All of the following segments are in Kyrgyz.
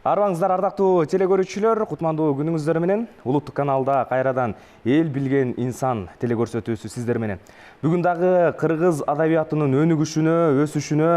Арбаңыздар ардактуу телекөрүүчүлөр, кутмандуу күнүңүздөр менен улуттук каналда кайрадан эл билген инсан телекөрсөтүүсү сиздер менен. Бүгүн дагы кыргыз адабиятынын өнүгүшүнө, өсүшүнө,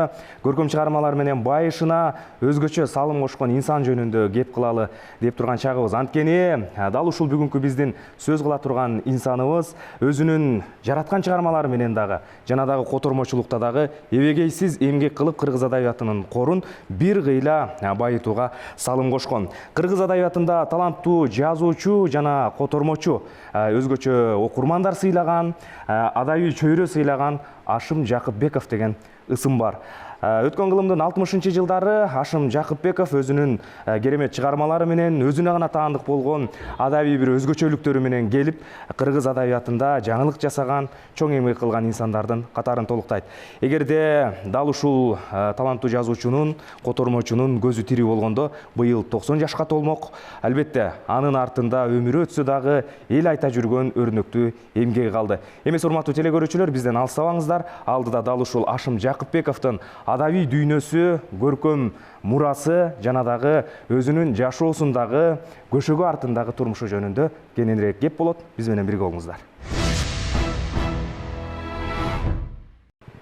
көркөм чыгармалар менен байышына өзгөчө салым кошкон инсан жөнүндө кеп кылалы деп турган чагыбыз. Анткени дал ушул бүгүнкү биздин сөз кыла турган инсаныбыз өзүнүн жараткан чыгармалары менен дагы жана дагы котормочулукта дагы эбегейсиз эмгек кылып кыргыз адабиятынын корун бир кыйла байытууга салым кошкон. Кыргыз адабиятында таланттуу жазуучу жана котормочу, өзгөчө окурмандар сыйлаган, адабий чөйрө сыйлаган Ашым Жакыпбеков деген ысым бар. Өткөн кылымдын 60-жылдары Ашым Жакыпбеков өзүнүн керемет чыгармалары менен, өзүнө гана таандык болгон адабий бир өзгөчөлүктөрү менен келип, кыргыз адабиятында жаңылык жасаган, чоң эмгек кылган инсандардын катарын толуктайт. Эгерде дал ушул таланттуу жазуучунун, котормочунун көзү тирүү болгондо, быйыл 90 жашка толмок. Албетте, анын артында өмүрү өтсө дагы эл айта жүргөн өрнөктүү эмгеги калды. Эмес, урматтуу телекөрүүчүлөр, бизден алыстабаңыздар. Алдыда дал ушул Ашым Жакыпбековдун адабий дүйнөсү, көркөм мурасы жана дагы өзүнүн жашоосундагы көшөгө артындагы турмушу жөнүндө кененирээк кеп болот. Биз менен бирге болуңуздар.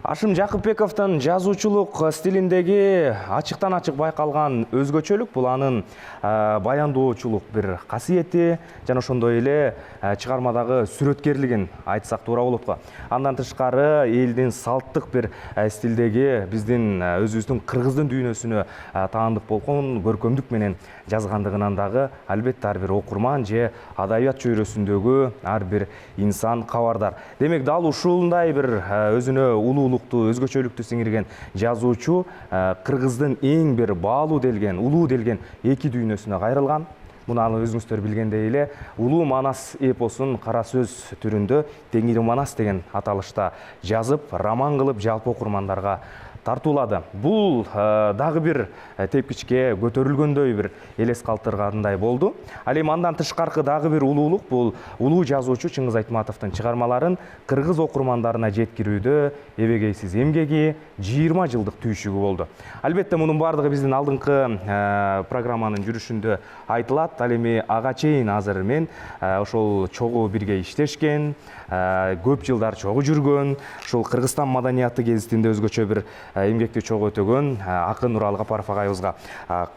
Ашым Жакыпбековдун жазуучулук стилиндеги ачыктан ачык байкалган өзгөчөлүк бул анын баяндоочулук бир касиети жана ошондой эле чыгармадагы сүрөткерлигин айтсак туура болот го. Андан тышкары элдин салттык бир стилдеги биздин өзүбүздүн кыргыздын дүйнөсүнө таандык болгон көркөмдүк менен жазгандыгынан дагы албетте ар бир окурман же адабият чөйрөсүндөгү ар бир инсан кабардар. Демек, дал ушундай бир өзүнө улуулукту, өзгөчөлүктү сиңирген жазуучу кыргыздын эң бир баалуу делген, улуу делген эки дүйнөсүнө кайрылган. Муну өзүңүздөр билгендей эле Улуу Манас эпосун кара сөз түрүндө Теңири Манас деген аталышта жазып, роман кылып жалпы окурмандарга тартуулады. Бул дагы бир тепкичке көтөрүлгөндөй бир элес калтыргандай болду. Ал эми андан тышкаркы дагы бир улуулук бул улуу жазуучу Чыңгыз Айтматовдун чыгармаларын кыргыз окурмандарына жеткирүүдө эбегейсиз эмгеги 20 жылдык түйшүгү болду. Албетте, мунун бардыгы биздин алдыңкы программанын жүрүшүндө айтылат. Ал эми ага чейин азыр мен ошол чогуу бирге иштешкен, көп жылдар чогуу жүргөн, ушул Кыргызстан маданияты гезитинде өзгөчө бир эмгекти чогуу өтөгөн акын Нуралы Капаров агайыбызга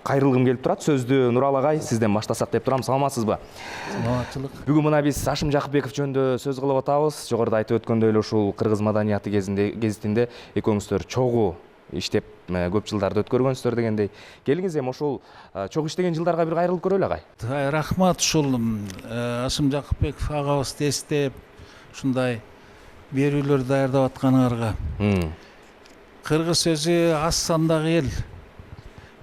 кайрылгым келип турат. Сөздү Нуралы агай, сизден баштасак деп турам. Саламатсызбы? Саламатчылык. Бүгүн мына биз Ашым Жакыпбеков жөнүндө сөз кылып атабыз. Жогоруда айтып өткөндөй эле ушул Кыргыз маданияты гезитинде экөөңүздөр чогуу иштеп, көп жылдарды өткөргөнсүздөр дегендей. Келиңиз, эми ошол чогуу иштеген жылдарга бир кайрылып көрөлү агай. Рахмат, ушул Ашым Жакыпбеков агабызды эстеп, ушундай берүүлөр даярдап атканыңарга. Кыргыз өзү аз сандагы эл,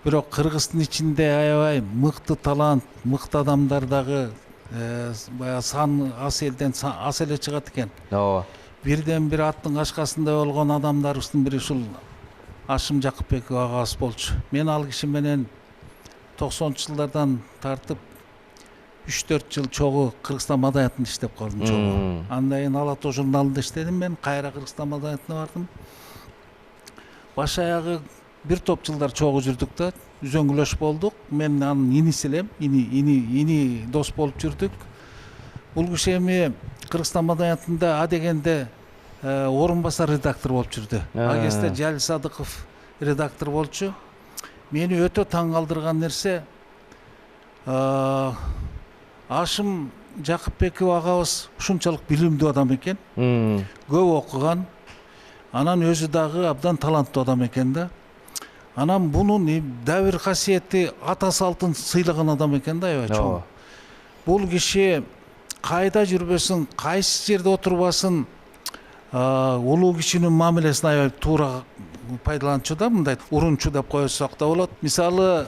бирок кыргыздын ичинде аябай мыкты талант, мыкты адамдар дагы баягы сан аз элден аз эле чыгат экен. Ооба. Бирден бир аттын кашкасында болгон адамдарыбыздын бири ушул Ашым Жакыпбеков агабыз болчу. Мен ал киши менен 90-жылдардан тартып 3-4 жыл чогуу Кыргызстан маданиятында иштеп калдым чогуу. Андан кийин Ала тоо журналында иштедим мен, кайра Кыргызстан маданиятына бардым. Баш аягы бир топ жылдар чогуу жүрдүк да, үзөңгүлөш болдук. Мен анын иниси элем, ини дос болуп жүрдүк. Бул киши эми Кыргызстан маданиятында а дегенде орун басар редактор болуп жүрдү. А кезде Жалил Садыков редактор болчу. Мени өтө таң калтырган нерсе, Ашым Жакыпбеков агабыз ушунчалык билимдүү адам экен, көп окуган, анан өзү дагы абдан таланттуу адам экен да. Анан бунун да бир касиети ата салтын сыйлаган адам экен да, аябай чоң. Бул киши кайда жүрбөсүн, кайсы жерде отурбасын, улуу кишинин мамилесин аябай туура пайдаланчу да, мындай урунчу деп койсок да болот. Мисалы,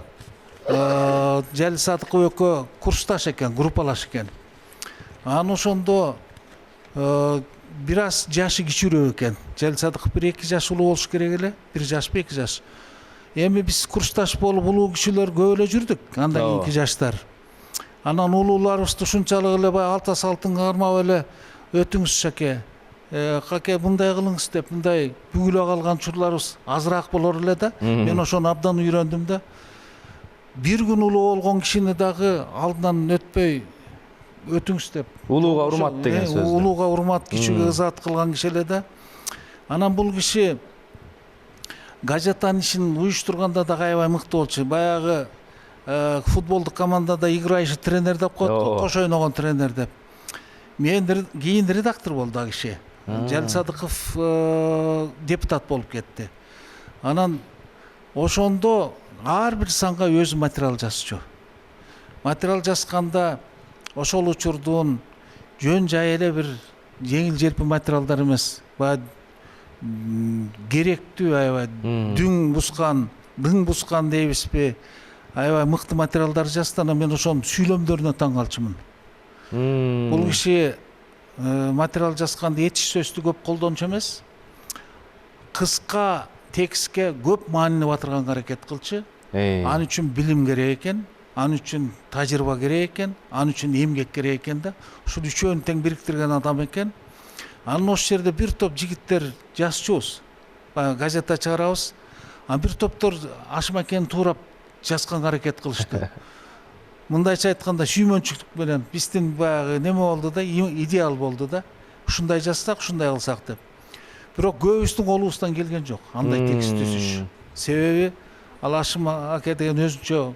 Жалил Садыков экөө курсташ экен, группалаш экен. Анан ошондо бир аз жашы кичүүрөөк экен. Жалил Садыков 1-2 жаш улуу болуш керек эле, 1 жашпы 2 жаш. Эми биз курсташ болуп улуу кишилер көп эле жүрдүк, андан кийинки жаштар. Анан улууларыбызды ушунчалык эле бай алта салтын кармап эле өтүңүз шаке, каке мындай кылыңыз деп мындай бүгүлө калган учурларыбыз азыраак болор эле да. Мен ошону абдан үйрөндүм да. бир күн улуу болгон кишини дагы алдынан өтпөй өтүңүз деп. Улууга урмат деген сөз. Улууга урмат, кичүүгө ызаат кылган киши эле да. Анан бул киши газетанын ишин уюштурганда дагы аябай мыкты болчу. Баягы футболдук командада играющий тренер деп коет, кош ойногон тренер деп. Мен кийин редактор болду а киши. Жалил Садыков депутат болуп кетти. Анан ошондо ар бир санга өзү материал жазчу. Материал жазганда ошол учурдун жөн жай эле бир жеңил желпи материалдар эмес. Баягы керектүү аябай дың бускан дейбизби? Аябай мыкты материалдар жазды. Анан мен ошонун сүйлөмдөрүнө таң калчумун. Бул киши материал жазганда этиш сөздү көп колдончу эмес. Кыска текстке көп маанини батырганга аракет кылчу. Ал үчүн билим керек экен, ал үчүн тажрыйба керек экен, ал үчүн эмгек керек экен да. Ушул үчөөнү тең бириктирген адам экен. Анан ошол жерде бир топ жигиттер жазчубуз. Газета чыгарабыз. А бир топтор Ашмакени туурап жазганга аракет кылышты. Мындайча айтканда сүймөнчүктүк менен биздин баягы неме болду да, идеал болду да. Ушундай жазсак, ушундай кылсак деп. Бирок көбүбүздүн колубуздан келген жок андай текст түзүш. Себеби ал Ашым аке деген өзүнчө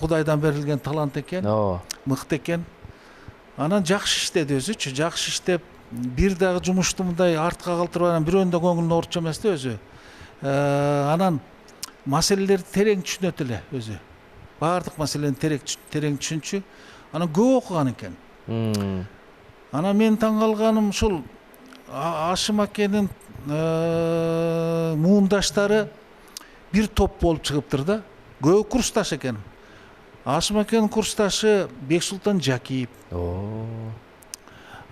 Кудайдан берилген талант экен, мыкты экен. Анан жакшы иштеди өзүчү, жакшы иштеп, бир дагы жумушту мындай артка калтырбай, бирөөнү да көңүлүнө орчу эмес да өзү. Анан маселелерди терең түшүнөт эле өзү. Баардык маселени терең түшүнчү. Анан көп окуган экен. Анан мен таң калганым ушул Ашым акенин муундаштары бир топ болуп чыгыптыр да. Көбү курсташ экен. Ашым акенин курсташы Бексултан Жакиев,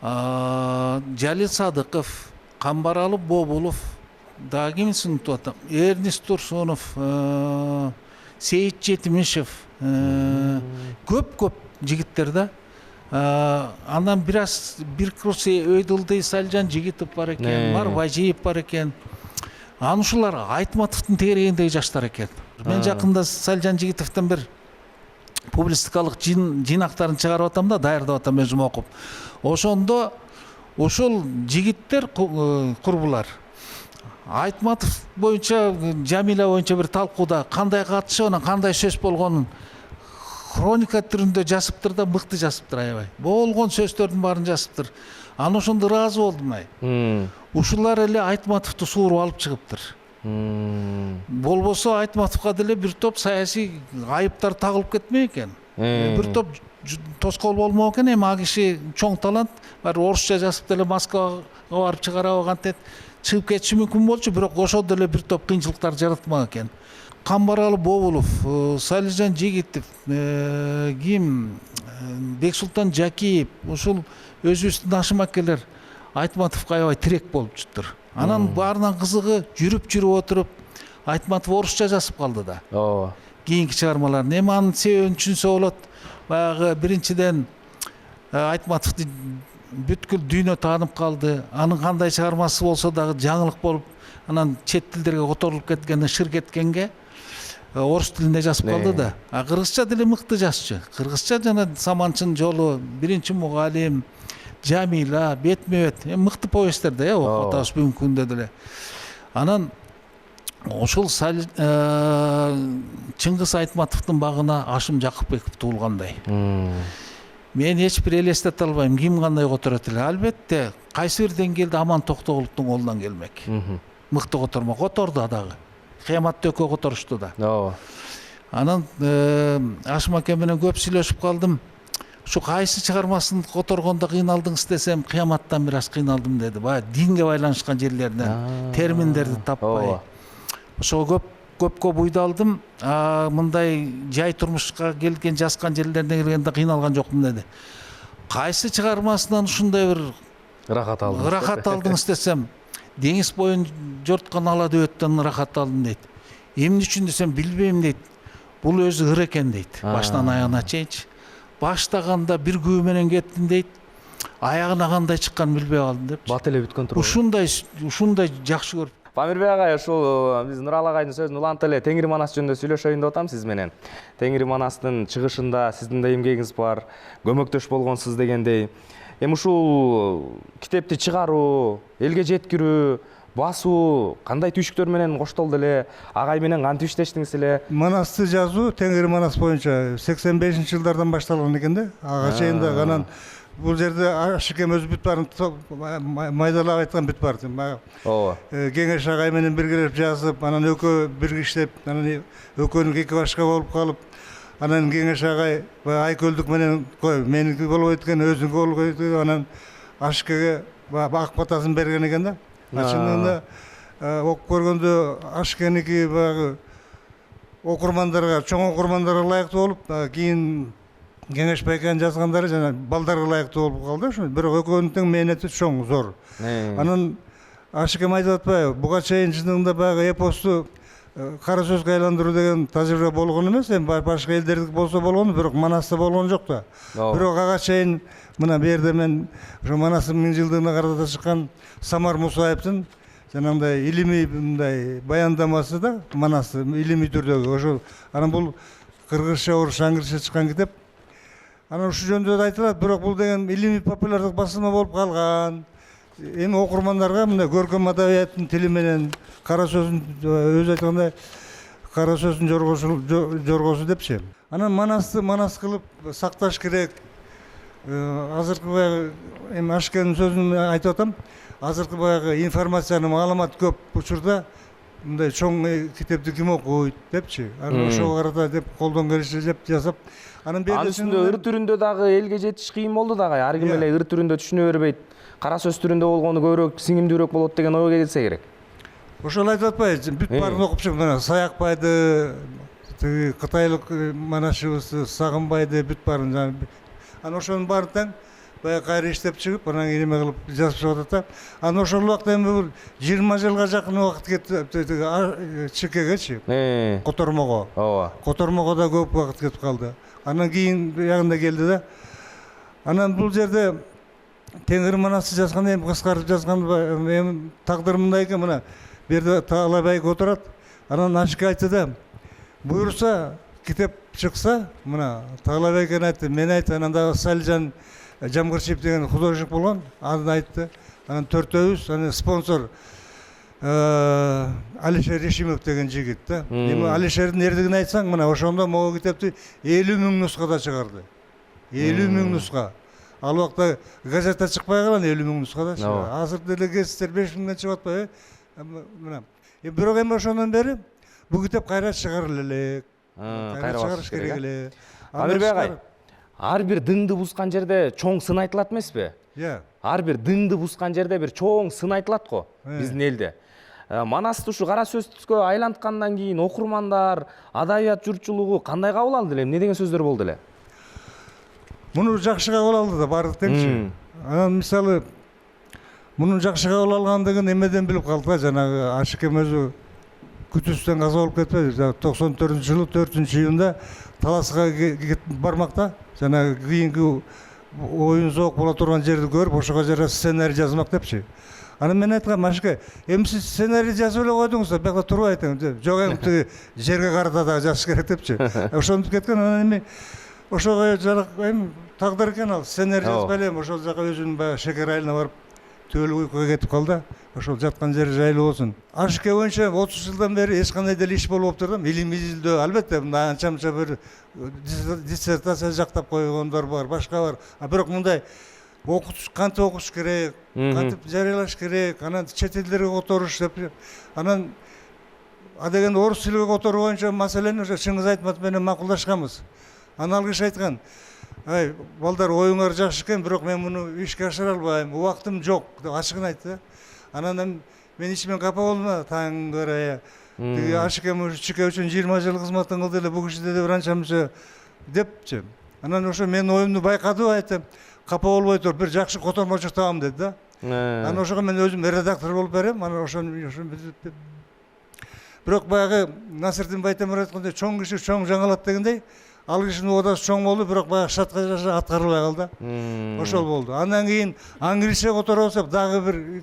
Жалил Садыков, Камбаралы Бобулов, дагы кимсин унутуп атам, Эрнест Турсунов, Сейит Жетимишев, көп жигиттер да. Андан бир курс Өйдүлдый Салжан Жигитов бар экен, Марбажиев бар экен. Аны ушулар Айтматовдун тегерегиндеги жаштар экен. Мен жакында Салжан Жигитовдон бир публистикалык жинактарын чыгарып атам да, даярдап атам өзүм окуп. Ошондо ушул жигиттер курбулар Айтматов боюнча, Жамиля боюнча бир талкууда кандай катышып, анан кандай сөз болгонун хроника түрүндө жазыптыр да, мыкты жазыптыр аябай. Болгон сөздөрдүн баарын жазыптыр. Аны ошондо ыраазы болдум ай. Ушулар эле Айтматовду сууруп алып чыгыптыр. Болбосо Айтматовго деле бир топ саясий айыптар тагылып кетмек экен. Бир топ тоскоол болмок экен. Эми ал киши чоң талант, баары орусча жазып деле Москвага барып чыгарабы кантет чыгып кетиши мүмкүн болчу, бирок ошол деле бир топ кыйынчылыктар жаратмак экен. Камбаралы Бобулов, Салижан Жигитов, ким, Бексултан Жакиев, ушул өзүбүздүн Ашым акелер Айтматовго аябай тирек болупчуптур. Анан баарынан кызыгы жүрүп отуруп Айтматов орусча жазып калды да. Кийинки чыгармаларын. Эми анын себебин түшүнсө болот. Баягы биринчиден Айтматовду бүткүл дүйнө таанып калды. Анын кандай чыгармасы болсо дагы жаңылык болуп, анан чет тилдерге которулуп кеткенде, шыр кеткенге орус тилинде жазып калды да. Кыргызча деле мыкты жазчу. Кыргызча жана Саманчын жолу, биринчи мугалим, Жамиля, бетме-бет, мыкты повесттер да, окуп атабыз бүгүнкү күндө деле. Анан ошол Чыңгыз Айтматовдун багына Ашым Жакыпбеков туулгандай. Мен эч бир элестете албайм, ким кандай которот эле. Албетте, кайсы бир деңгээлде Аман Токтогуловдун колунан келмек. Мыкты котормок, которду дагы. Кыяматты экөө которушту да. Анан Ашым аке менен көп сүйлөшүп калдым. Şu kayсы чыгармасын которгондо кыйналдыңыз десем, кыяматтан бир аз кыйналдым деди. Баягы динге байланышкан жерлеринен терминдерди таппай. Ошого көпкө буйдалдым. Мындай жай турмушка келген, жазган жерлерине келгенде кыйналган жокмун деди. Кайсы чыгармасынан ушундай бир рахат алдыңыз десем, деңиз боюн жорткон ала дөбөттөн рахат алдым дейт. Эмне үчүн десем, билбейм дейт. Бул өзү ыр экен дейт. Баштан аягына чейинчи. Баштаганда бир күбө менен кеттим дейт. Аягына кандай чыкканын билбей калдым деп. Бат эле бүткөн туруп. Ушундай жакшы көрүп. Памирбек агай, ушул биз Нуралы агайдын сөзүн улантып эле Теңир Манас жөнүндө сүйлөшөйүн деп атам сиз менен. Теңир Манастын чыгышында сиздин да эмгегиңиз бар, көмөктөш болгонсуз дегендей. Эми ушул китепти чыгаруу, элге жеткирүү, басуу кандай түйшүктөр менен коштолду эле? Агай менен кантип иштештиңиз эле? Манасты жазуу Теңир Манас боюнча 85-жылдардан башталган экен да. Ага чейин да анан бул жерде Ашыкем өзү бүт баарын майдалап айткан бүт бар. Ооба. Кеңеш агай менен биргелешип жазып, анан экөө бирге иштеп, анан экөөнүн эки башка болуп калып, анан Кеңеш агай Айкөлдүк менен кой меники болбойт экен, өзүнүкү болбойт экен, анан Ашыкеге ак батасын берген экен да. Чындыгында окуп көргөндө Ашыкеники баягы окурмандарга, чоң окурмандарга ылайыктуу болуп, кийин Кеңеш байканын жазгандары жана балдарга ылайыктуу болуп калды ошо. Бирок экөөнүн тең мээнети чоң, зор. Анан Ашыкем айтып атпайбы, буга чейин чындыгында баягы эпосту кара сөзгө айландыруу деген тажрыйба болгон эмес, эми башка элдердики болсо болгон, бирок Манаста болгон жок да. Бирок ага чейин мына бу жерде мен ошо Манастын 1000 жылдыгына карата чыккан Самар Мусаевдин жанагындай илимий мындай баяндамасы да, Манасты илимий түрдөгү ошо. Анан бул кыргызча, орусча, англисче чыккан китеп. Анан ушул жөнүндө да айтылат, бирок бул деген илимий популярлык басылма болуп калган. Эми окурмандарга мындай көркөм адабияттын тили менен кара сөздүн өзү айткандай кара сөздүн жоргосу депчи. Анан Манасты Манас кылып сакташ керек. Азыркы баягы эми Ашыкенин сөзүн айтып атам. Азыркы баягы информациянын маалымат көп учурда мындай чоң китепти ким окуйт депчи. Анан ошого карата деп колдон келишинче деп жасап, анын үстүндө ыр түрүндө дагы элге жетиш кыйын болду дагы. Ар ким эле ыр түрүндө түшүнө бербейт. Кара сөз түрүндө болгону көбүрөөк сиңимдүүрөөк болот деген ойго келсе керек. Ошол айтып атпайбы, бүт баарын окуп чыгып, мына Саякбайды, тиги кытайлык манашыбызды Сагынбайды бүт баарын. Анан ошонун баарын тең баягы кайра иштеп чыгып, анан кийин эме кылып жазып чыгып атат да. Анан ошол убакта эми бул 20 жылга жакын убакыт кетти чекегечи. Котормого. Ооба. Котормого да көп убакыт кетип калды. Анан кийин ягында келди да. Анан бул жерде Теңир Манасты жазганда эми кыскартып жазганда эми тагдыр мындай экен, мына бу жерде Таалай отурат. Анан Ашыке айтты да, буюрса китеп чыкса, мына Таалай экен айтты, мен айтты, анан дагы Салижан Жамгырчиев деген художник болгон, аны айтты. Анан төртөөбүз, анан спонсор Алишер Ишимов деген жигит да. Эми Алишердин эрдигин айтсаң, мына ошондо могу китепти 50 000 нускада чыгарды. 50 000 нуска. Ал убакта газета чыкпай калган 50 000 нускада. Азыр деле гезиттер 5 000ден чыгып атпайбы? Мына. Бирок эми ошондон бери бул китеп кайра чыгарыла элек. Кайра чыгарыш керек эле. Амирбек агай, ар бир дыңды бускан жерде чоң сын айтылат эмеспи? Ар бир дыңды бускан жерде бир чоң сын айтылат го биздин элде. Манасты ушу кара сөзгө айланткандан кийин окурмандар, адабият журтчулугу кандай кабыл алды эле? Эмне деген сөздөр болду эле? Муну жакшы кабыл алды да баардык теңчи. Анан мисалы мунун жакшы кабыл алгандыгын эмеден билип калдык да, жанагы Ашыкем өзү күтүүсүздөн каза болуп кетпеди. 94-жылы 4-июнда Таласка бармакта, жанагы кийинки оюн зоок боло турган жерди көрүп, ошого жараша сценарий жазмак депчи. Анан мен айткам, Ашыке, эми сиз сценарий жазып эле койдуңуз да, бияка турбайт эми. Жок, эми тиги жерге карата да жазыш керек депчи. Ошентип кеткен, анан эми ошого жарак эми тагдыр экен, ал сценарий жазбай эле ошол жака өзүнүн баягы шекер айылына барып түбөлүк уйкуга кетип калды. Ошол жаткан жери жайлуу болсун. Ашыке боюнча 30 жылдан бери эч кандай деле иш болуп турду. Илимий изилдөө, албетте, мындай анча-мынча бир диссертация жактап койгондор бар, башка бар. Бирок мындай окутуш, кантип окуш керек, кантип жарыялаш керек, анан чет элдерге которуш деп. Анан деген орус тилиге которуу боюнча маселени ошо Чыңгыз Айтматов менен макулдашканбыз. Анан ал киши айткан, ай, балдар, оюңар жакшы экен, бирок мен муну ишке ашыра албайм, убактым жок деп ачыгын айтты. Анан мен ичимен капа болдум, таңгырая. Тиги Ашыкем Чике үчүн 20 жыл кызматын кылды эле, бул кишиде деп анча-мынча депчи. Анан ошо мен оюмду байкады, айтты, капа болбой тур, бир жакшы котормочу табам деди да. Анан ошого мен өзүм редактор болуп берем, анан ошону бирок баягы Насырдин Байтемир айткандай, чоң киши чоң жаңалат дегендей, ал кишинин оодасы чоң болду, бирок баягы штатка жараша аткарылбай калды. Ошол болду. Андан кийин англисче которобуз дагы бир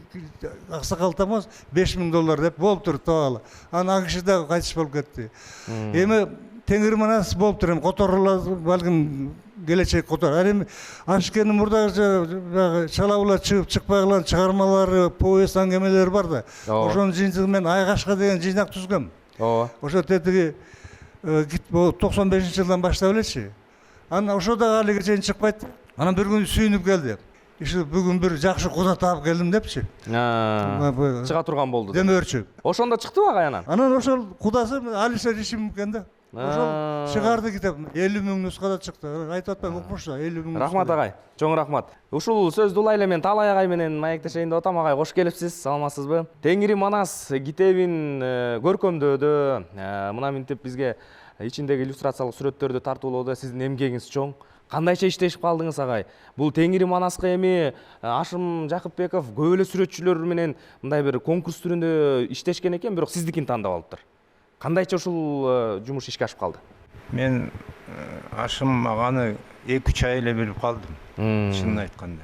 аксакал тамоз $5000 деп болуптур табалы. Анан ал киши да кайтыш болуп кетти. Эми теңир манас болуптур, эми которулар балким келечек котор. Эми Ашыкенин мурдагы чалабыла чыгып чыкпай калган чыгармалары, повесть аңгемелери бар да. Ошонун жыйынтыгы мен Айгашка деген жыйнак түзгөм. Ооба. Ошо тетиги 95-жылдан баштап элечи. Анан ошо да алиге чейин чыкпайт. Анан бир күнү сүйүнүп келди. Иши бүгүн бир жакшы куда таап келдим депчи. Чыга турган болду. Демөөрчү. Ошондо чыктыбы агай анан? Анан ошол кудасы Алиша Ишим экен да. Ошол чыгарды китеп. 50,000 нускада чыкты. Айтып атпайм, укмуш да 50,000. Рахмат агай. Чоң рахмат. Ушул сөздү улай эле мен Талай агай менен маектешейин деп атам. Агай кош келипсиз. Саламатсызбы? Теңири Манас китебин көркөмдөөдө, мына минтип бизге ичиндеги иллюстрациялык сүрөттөрдү тартуулоодо сиздин эмгегиңиз чоң. Кандайча иштешип калдыңыз агай? Бул Теңири Манаска эми Ашым Жакыпбеков көп эле сүрөтчүлөр менен мындай бир конкурс түрүндө иштешкен экен, бирок сиздикин тандап алыптыр. Кандайча ушул жумуш ишке ашып калды? Мен Ашым аганы 2-3 ай эле билип калдым. Чынын айтканда.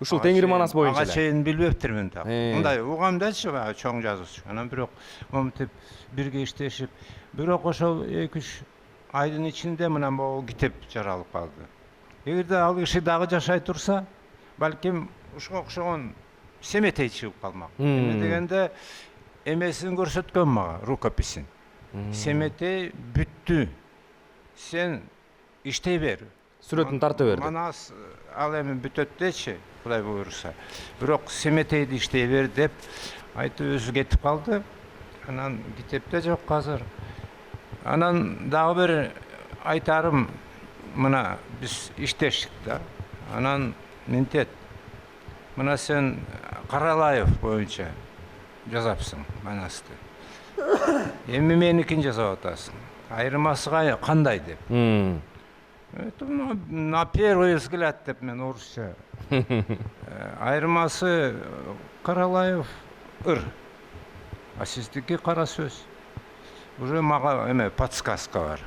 Ушул Теңири Манас боюнча эле. Ага чейин билбептирмин так. Мындай угам дачы чоң жазуучу. Анан бирок моментип бирге иштешип, бирок ошол 2-3 айдын ичинде мына могу китеп жаралып калды. Эгерде ал киши дагы жашай турса, балким ушуга окшогон семетей чыгып калмак. Эме дегенде эмесин көрсөткөн мага, рукописин. Семетей бүттү. Сен иштей бер. Сүрөтүн тарта берди. Манас ал эми бүтөт дечи, Кудай буйруса. Бирок семетейди иштей бер деп айтып өзү кетип калды. Анан китепте жок азыр. Анан дагы бир айтарым, мына биз иштештик да. Анан ментет. Мына сен Каралаев боюнча жазапсың Манасты. Эми меникин жазап атасың. Айырмасы кандай деп. Это на первый взгляд деп мен орусча. Айырмасы Каралаев ыр. А сиздики кара сөз. Уже мага эме подсказка бар.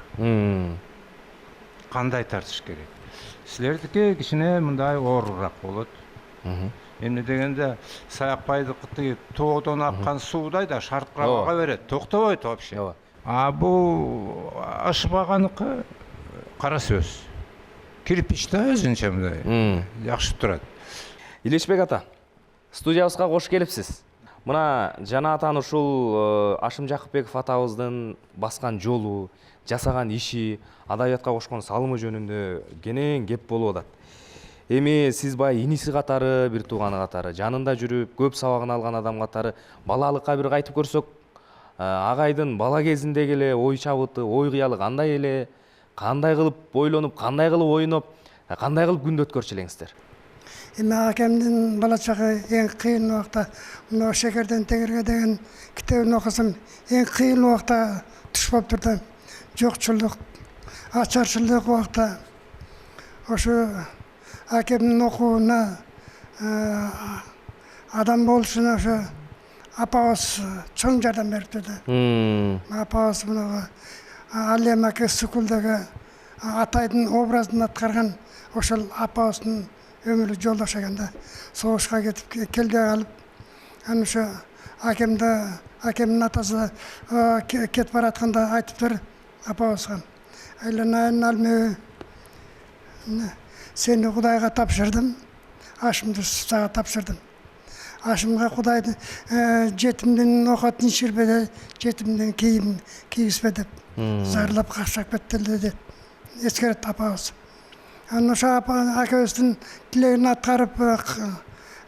Кандай тартыш керек. Силердики кичине мындай оорураак болот. Эмне дегенде Саякбайдыкы тоодон аккан суудай да шаркырап ага берет. Токтобойт вообще. А бул Ашыбаганыкы кара сөз. Кирпич да өзүнчө мындай жакшы турат. Илечбек ата, студиябызга кош келипсиз. Мына жана атан ушул Ашым Жакыпбеков атабыздын баскан жолу, жасаган иши, адабиятка кошкон салымы жөнүндө кенен кеп болуп атат. Эми сиз бай иниси катары, бир тууганы катары, жанында жүрүп, көп сабагын алган адам катары балалыкка бир кайтып көрсөк, агайдын бала кезиндеги эле ой чабыты, ой кыялы кандай эле, кандай кылып ойлонуп, кандай кылып ойноп, кандай кылып күндү өткөрчү элеңиздер? Эми акемдин бала чагы эң кыйын убакта, мына Шекерден теңирге деген китебин окусам, эң кыйын убакта туш болуп турду. Жокчулук, ачарчылык убакта ошо акемдин окууна адам болушуна ошо апабыз чоң жардам бериптир да. Апабыз мына Алем аке Сукулдагы атайдын образын аткарган ошол апабыздын өмүрлүк жолдош экен да. Согушка кетип келбей калып, анан ошо акемдин атасы кетип баратканда айтыптыр апабызга. Айланайын алмебі, сени Кудайга тапшырдым, Ашымды сага тапшырдым. Ашымга Кудайды жетимдин окотун ичирбе, жетимдин кийим кийгизбе деп зарлап какшап кетти деп эскерет апабыз. Анан ошо акебиздин тилегин аткарып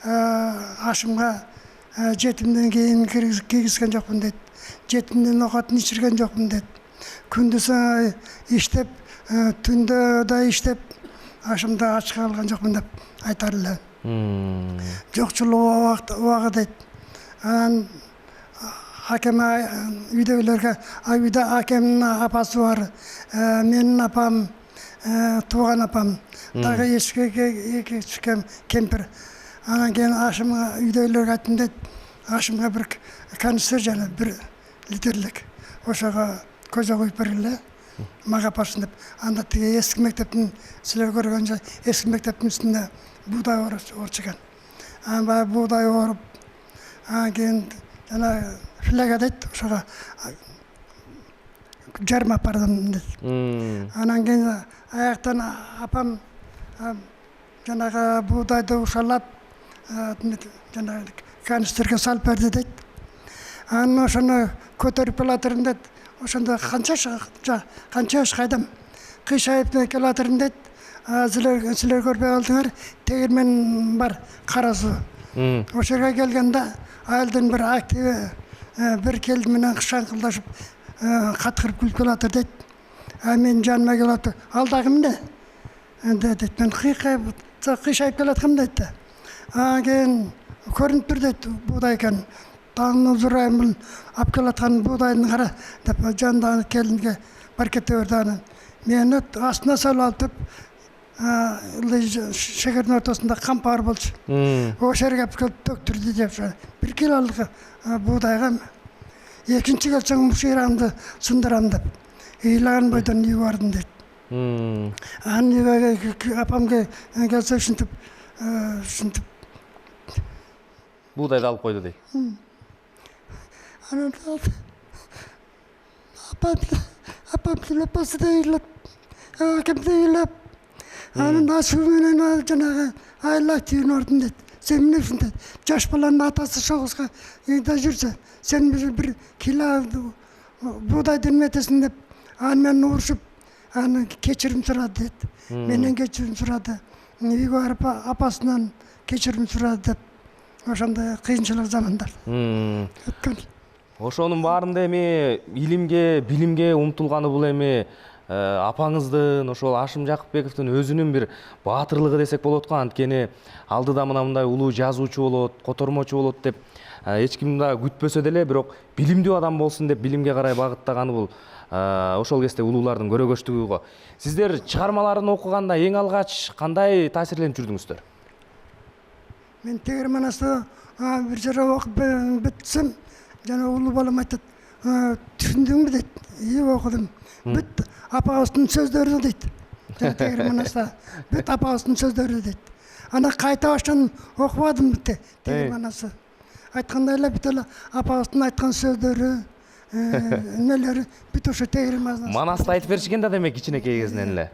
Ашымга жетимдин кийимин кийгизген жокмун дейт. Жетимдин окотун ичирген жокмун дейт. Күндүз иштеп, түндө да иштеп, Ашымды ачка алган жокмун деп айтар эле. Жокчулук убагы дейт. Анан акем үйдөгүлөргө, үйдө акемдин апасы бар, менин апам, тууган апам, дагы эки кемпир. Анан кийин Ашымга үйдөгүлөргө айттым дейт. Ашымга бир канистр жана бир литрлик ошого көзө куюп бергиле. мага апарсын деп. Анда тиги эски мектептин, силер көргөнчө эски мектептин үстүндө буудай орчуган. Баягы буудай оруп, кийин жана филага дейт, ошого жарым апардым дейт. Анан кийин аяктан апам жанагы буудайды ушалап, жанагы канистрге салып берди дейт. Анан ошону көтөрүп келатырмын дейт. Ошондо канча жаш кайдам кыйшайып келатырмын дейт. Силер көрбөй калдыңар, тегирмен бар, кара суу. Ошол жерге келгенде айылдын бир активи бир келди менен шаңкылдашып каткырып күлүп келатыр дейт. Мен жаныма келип, ал дагы эмне? Дейт, мен кыйшайып келаткам дейт. Кийин көрүнүп тур дейт, буудай экен. Таңны зурайым, алып келаткан буудайдын кара деп жандагы келинге бар кете берди. Анан мени астына салып алып, шегердин ортосунда камп бар болчу. Ошол жерге келип төктүрдү деп, 1 килолук буудайга экинчи келсең муширамды сындырам деп. Ыйлаган бойдон үйгө бардым дейт. Анан үйгө апамга келсе ушинтип Буудайды алып койду дейт. Анан апам апасы да ыйлап, акем да ыйлап, анан ашуу менен жанагы айлак түйүн ордун дейт. Сен эмнесиң дейт. Жаш баланын атасы согузга үйдө жүрсө, сен бир кило буудайды эметесиң деп, анан мени урушуп, анан кечирим сурады дейт. Менен кечирим сурады. Үйгө барып апасынан кечирим сурады деп. Ошондой кыйынчылык замандар өткөн. Ошонун баарында эми илимге, билимге умтулганы бул эми апаңыздын, ошол Ашым Жакыпбековдун өзүнүн бир баатырлыгы десек болот го. Анткени алдыда мындай улуу жазуучу болот, котормочу болот деп эч ким да күтпөсө деле, бирок билимдүү адам болсун деп билимге карай багыттаганы бул ошол кезде улуулардын көрөгөчтүгү го. Сиздер чыгармаларын окуганда эң алгач кандай таасирленип жүрдүңүздөр? Мен тегерманасы бир жерде окуп бүтсөм, жана улуу балам айтат, түшүндүңбү дейт. Окудум. Бүт апабыздын сөздөрү дейт. Тегерманасы бүт апабыздын сөздөрү дейт. Ана кайта баштан окубадым тегерманасы. Айткандай эле бүт эле апабыздын айткан сөздөрү, эмелери бүт ошо тегерманасы. Манасты айтып беришкен да демек кичинекей кезинен эле.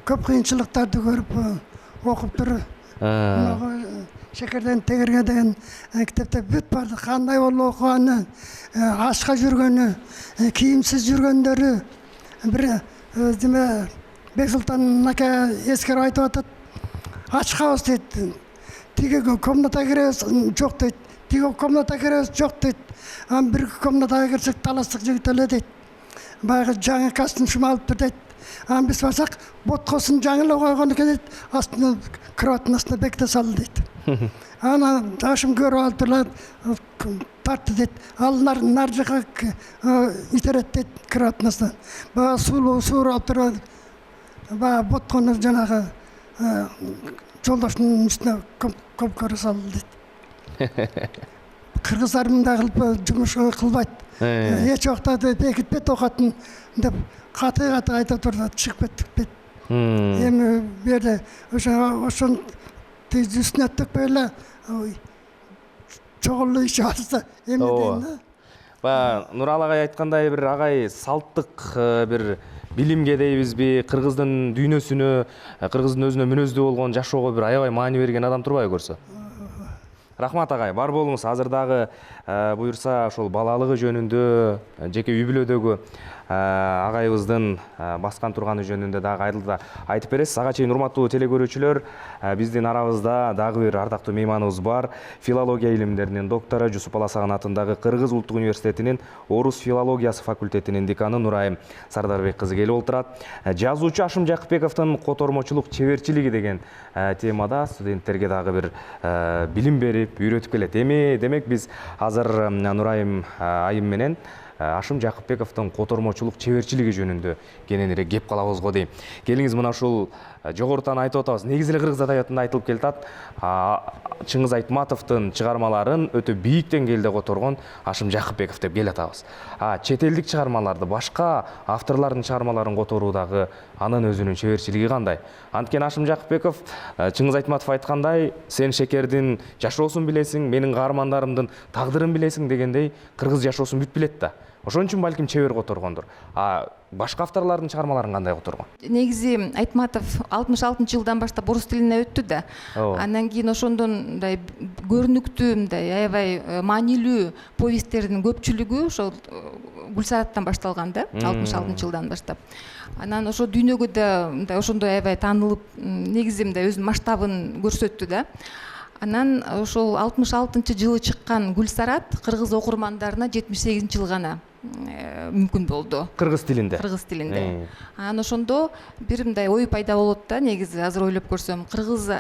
Көп кыйынчылыктарды көрүп окуп туруп, Шекерден тегерге деген китепте бүт барды. Кандай болуп окуганы, ашка жүргөнү, кийимсиз жүргөндөрү. Бир деме Бексултан ака эскерип айтып атат. Ачкабыз дейт. Тиги комнатага киребиз, жок дейт. Тиги комнатага киребиз, жок дейт. Бир комнатага кирсек таластык жигит эле дейт. Баягы жаңы костюм алып тур дейт. Биз барсак, боткосун жаңылап койгон экен дейт. Астына кроваттын астына беките салды дейт. Анан Ашым көрүп алып турлар, тартты дейт. Ал нар жака итерет дейт кроваттын астына. Баягы суур алып туруп, баягы боткону жанагы жолдоштун үстүнө көмкөрү салды дейт. Кыргыздарым да кылып жумуш кылбайт. Эч убакта бекитпейт окатын деп каты айтып турду, чыгып кеттик. Эми бу жерде ошон үстүнө төкпөй эле чогулуу иш алса эме дейм да. Баягы Нуралы агай айткандай, бир агай салттык бир билимге дейбизби, кыргыздын дүйнөсүнө, кыргыздын өзүнө мүнөздүү болгон жашоого бир аябай маани берген адам турбайбы көрсө? Рахмат агай, бар болуңуз. Азыр дагы буюрса ошол балалыгы жөнүндө, жеке үй бүлөдөгү агайыбыздын баскан турганы жөнүндө дагы айрылда айтып бересиз. Ага чейин урматтуу телекөрүүчүлөр, биздин арабызда дагы бир ардактуу мейманыбыз бар. Филология илимдеринин доктору, Жусуп Баласаган атындагы Кыргыз улуттук университетинин орус филологиясы факультетинин деканы Нурайым Сардарбек кызы келип отурат. Жазуучу Ашым Жакыпбековдун котормочулук чеберчилиги деген темада студенттерге дагы бир билим берип, үйрөтүп келет. Эми демек биз азыр Нурайым айым менен Ашым Жакыпбековдун котормочулук чеберчилиги жөнүндө кененирээк кеп калабыз го дейм. Келиңиз мына ушул жогорутан айтып атабыз. Негизи эле кыргыз адабиятында айтылып келатат. Чыңгыз Айтматовдун чыгармаларын өтө бийик деңгээлде которгон Ашым Жакыпбеков деп келатабыз. Чет элдик чыгармаларды, башка авторлордун чыгармаларын которуудагы анын өзүнүн чеберчилиги кандай? Анткени Ашым Жакыпбеков Чыңгыз Айтматов айткандай, сен шекердин жашоосун билесиң, менин каармандарымдын тагдырын билесиң дегендей, кыргыз жашоосун бүт билет да. Ошон үчүн балким чебер которгондур. Башка авторлордун чыгармаларын кандай которгон? Негизи Айтматов 66-жылдан баштап орус тилине өттү да. Андан кийин ошондон мындай көрүнүктүү, мындай аябай маанилүү повесттердин көпчүлүгү ошол Гүлсараттан башталган да, 66-жылдан баштап. Анан ошо дүйнөгө да мындай ошондой аябай таанылып, негизи мындай өзүнүн масштабын көрсөттү да. Анан ошол 66-жылы чыккан Гүлсарат кыргыз окурмандарына 78-жыл гана мүмкүн болду. Кыргыз тилинде. Кыргыз тилинде. Анан ошондо бир мындай ой пайда болот да, негизи азыр ойлоп көрсөм, кыргыз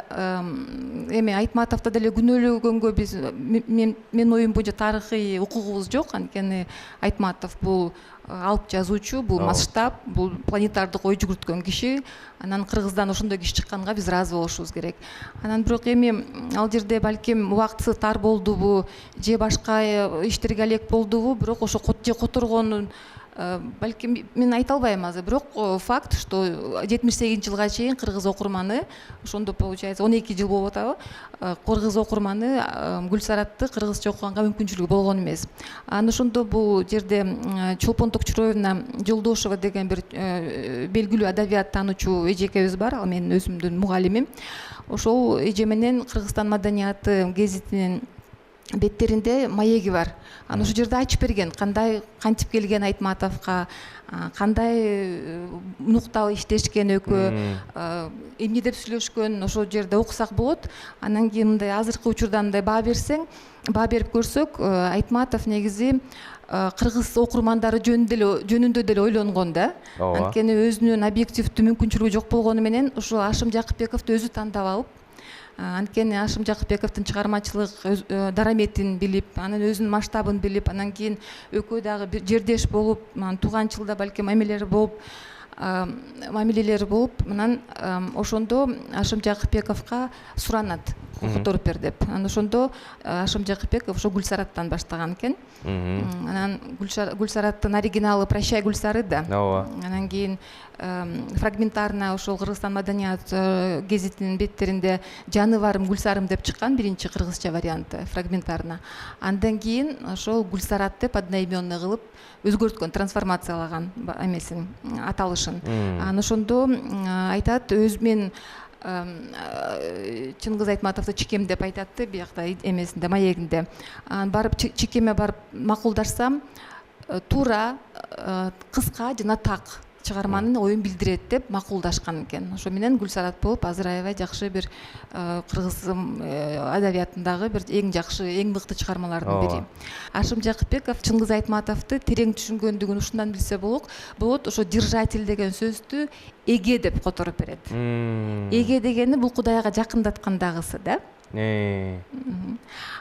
эми Айтматовду деле күнөөлөгөнгө биз мен оюм боюнча тарыхый укугубуз жок, анткени Айтматов бул алып жазуучу, бул масштаб, бул планетардык ой жүгүрткөн киши. Анан кыргыздан ошондой киши чыкканга биз ыраазы болушубуз керек. Анан бирок эми ал жерде балким убактысы тар болдубу, же башка иштерге алек болдубу, бирок ошо которгонун балким мен айта албайм азыр, бирок факт, что 78-жылга чейин кыргыз окурманы, ошондо получается 12 жыл болуп атабы, кыргыз окурманы Гүлсаратты кыргызча окуганга мүмкүнчүлүгү болгон эмес. Анан ошондо бул жерде Чолпон Токчуроевна Жолдошева деген бир белгилүү адабият таануучу эжекебиз бар, ал менин өзүмдүн мугалимим. Ошол эже менен Кыргызстан маданияты гезитинин беттеринде маеги бар. Анан ошол жерде ачып берген, кандай кантип келген Айтматовго, кандай нукталуу иштешкен экөө, эмне деп сүйлөшкөн, ошол жерде окусак болот. Анан кийин мындай азыркы учурда мындай баа берип көрсөк, Айтматов негизи кыргыз окурмандары жөнүндө деле ойлонгон да. Анткени өзүнүн объективдүү мүмкүнчүлүгү жок болгону менен ошо Ашым Жакыпбековду өзү тандап алып, анткени Ашым Жакыпбековдун чыгармачылык дараметин билип, анын өзүнүн масштабын билип, анан кийин экөө дагы бир жердеш болуп, тууганчылда балким мамилелери болуп, анан ошондо Ашым Жакыпбековго суранат, которуп бер деп. Анан ошондо Ашым Жакыпбеков ошо Гүлсараттан баштаган экен. Анан Гүлсараттын оригиналы «Прощай, Гүлсары» да. Анан кийин фрагментарно ошол Кыргызстан маданият гезитинин беттеринде «Жаны барым Гүлсарым» деп чыккан, биринчи кыргызча варианты фрагментарно. Андан кийин ошол Гүлсарат деп одноименный кылып өзгөрткөн, трансформациялаган эмесин, аталышын. Анан ошондо айтат, мен Чыңгыз Айтматовду чекем деп айтатты биякта эмесинде, маегинде. Барып чекеме барып макулдашсам, туура, кыска жана так чыгарманын оюн билдирет деп макулдашкан экен. Ошо менен Гүлсарат болуп азыр аябай жакшы бир кыргыз адабиятындагы бир эң жакшы, эң мыкты чыгармалардын бири. Ашым Жакыпбеков Чыңгыз Айтматовду терең түшүнгөндүгүн ушундан билсе болот. Ошо держатель деген сөздү эге деп которуп берет. Эге дегени бул Кудайга жакындаткандагысы да.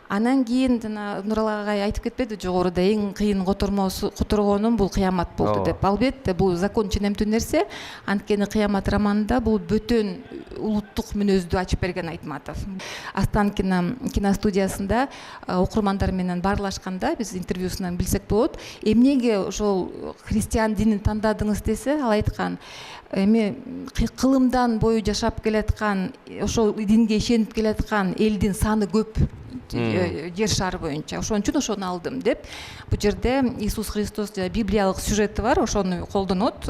Анан кийин жана Нурал агай айтып кетпеди жогоруда, эң кыйын которгонум бул кыямат болду деп. Албетте бул закон ченемтүү нерсе, анткени кыямат романында бул бөтөн улуттук мүнөздү ачып берген Айтматов. Останкино киностудиясында окурмандар менен баарлашканда биз интервьюсунан билсек болот, эмнеге ошол христиан динин тандадыңыз десе, ал айткан, эми кылымдан бою жашап келаткан, ошол динге ишенип келаткан элдин саны көп жер шары боюнча. Ошон үчүн ошону алдым деп. Бул жерде Иисус Христос библиялык сюжети бар, ошону колдонот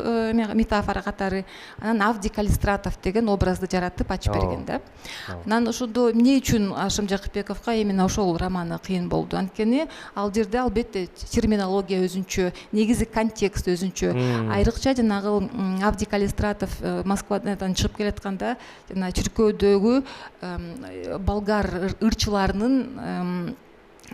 метафора катары. Анан Авдий Калистратов деген образды жаратып ачып берген да. Анан ошондо эмне үчүн Ашым Жакыпбековго именно ошол романы кыйын болду? Анткени ал жерде албетте терминология өзүнчө, негизи контекст өзүнчө. Айрыкча жанагы Авдий Калистратов Москвадан чыгып келатканда, жана чиркөөдөгү болгар ырчыларынын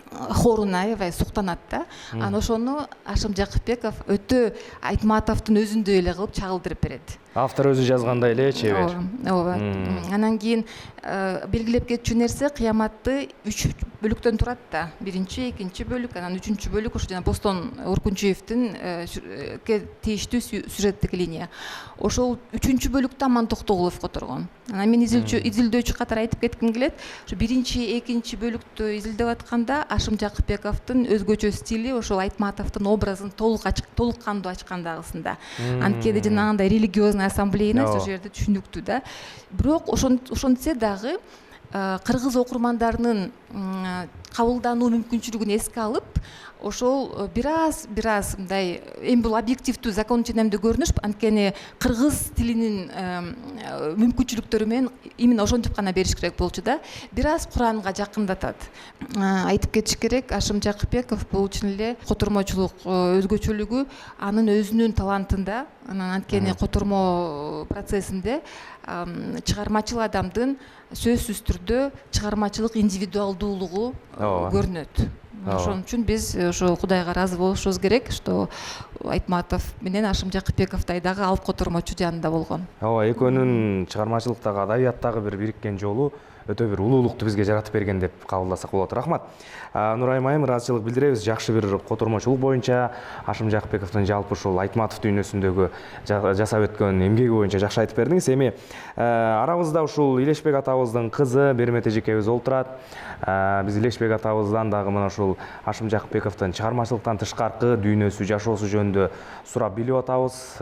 хоруна аябай суктанат да. Анан ошону Ашым Жакыпбеков өтө Айтматовдун өзүндөй эле кылып чагылдырып берет. Автор өзү жазгандай эле чебер. ооба. Анан кийин белгилеп кетчү нерсе кыяматты 3 бөлүктөн турат да. Биринчи, экинчи бөлүк, анан үчүнчү бөлүк ушу жана Бостон Оркунчуевдин тийиштүү сюжеттик линия. Ошол үчүнчү бөлүктө Аман Токтогулов которгон. Анан мен изилдөөчү катары айтып кетким келет. Ушу биринчи, экинчи бөлүктү изилдеп атканда Ашым Жакыпбековдун өзгөчө стили, ошол Айтматовдун образын толук кандуу ачкандагысында. Анткени жанагындай религиозный ассамблеяны ошол жерде түшүнүктүү да. Бирок ошентсе дагы кыргыз окурмандарынын кабылдануу мүмкүнчүлүгүн эске алып, ошол бир аз мындай эми бул объективдүү закон ченемдүү көрүнүш, анткени кыргыз тилинин мүмкүнчүлүктөрү менен именно ошентип гана бериш керек болчу да. Бир аз Куранга жакындатат. Айтып кетиш керек, Ашым Жакыпбеков бул чын эле котормочулук өзгөчөлүгү анын өзүнүн талантында, анан анткени котормо процессинде чыгармачыл адамдын сөзсүз түрдө чыгармачылык индивидуалдуулугу көрүнөт. Ошон үчүн биз ошо Кудайга ыраазы болушубуз керек, что Айтматов менен Ашым Жакыпбековдой дагы алып котормочу жанында болгон. Ооба, экөөнүн чыгармачылыктагы, адабияттагы бир бириккен жолу өтө бир улуулукту бизге жаратып берген деп кабылдасак болот. Рахмат. Нурайым айым, ыраазычылык билдиребиз. Жакшы бир котормочулук боюнча Ашым Жакыпбековдун жалпы ушул Айтматов дүйнөсүндөгү жасап өткөн эмгеги боюнча жакшы айтып бердиңиз. Эми арабызда ушул Илешбек атабыздын кызы Бермет эжекебиз олтурат. Биз Илешбек атабыздан дагы мына ушул Ашым Жакыпбековдун чыгармачылыктан тышкаркы дүйнөсү, жашоосу жөнүндө сурап билип атабыз.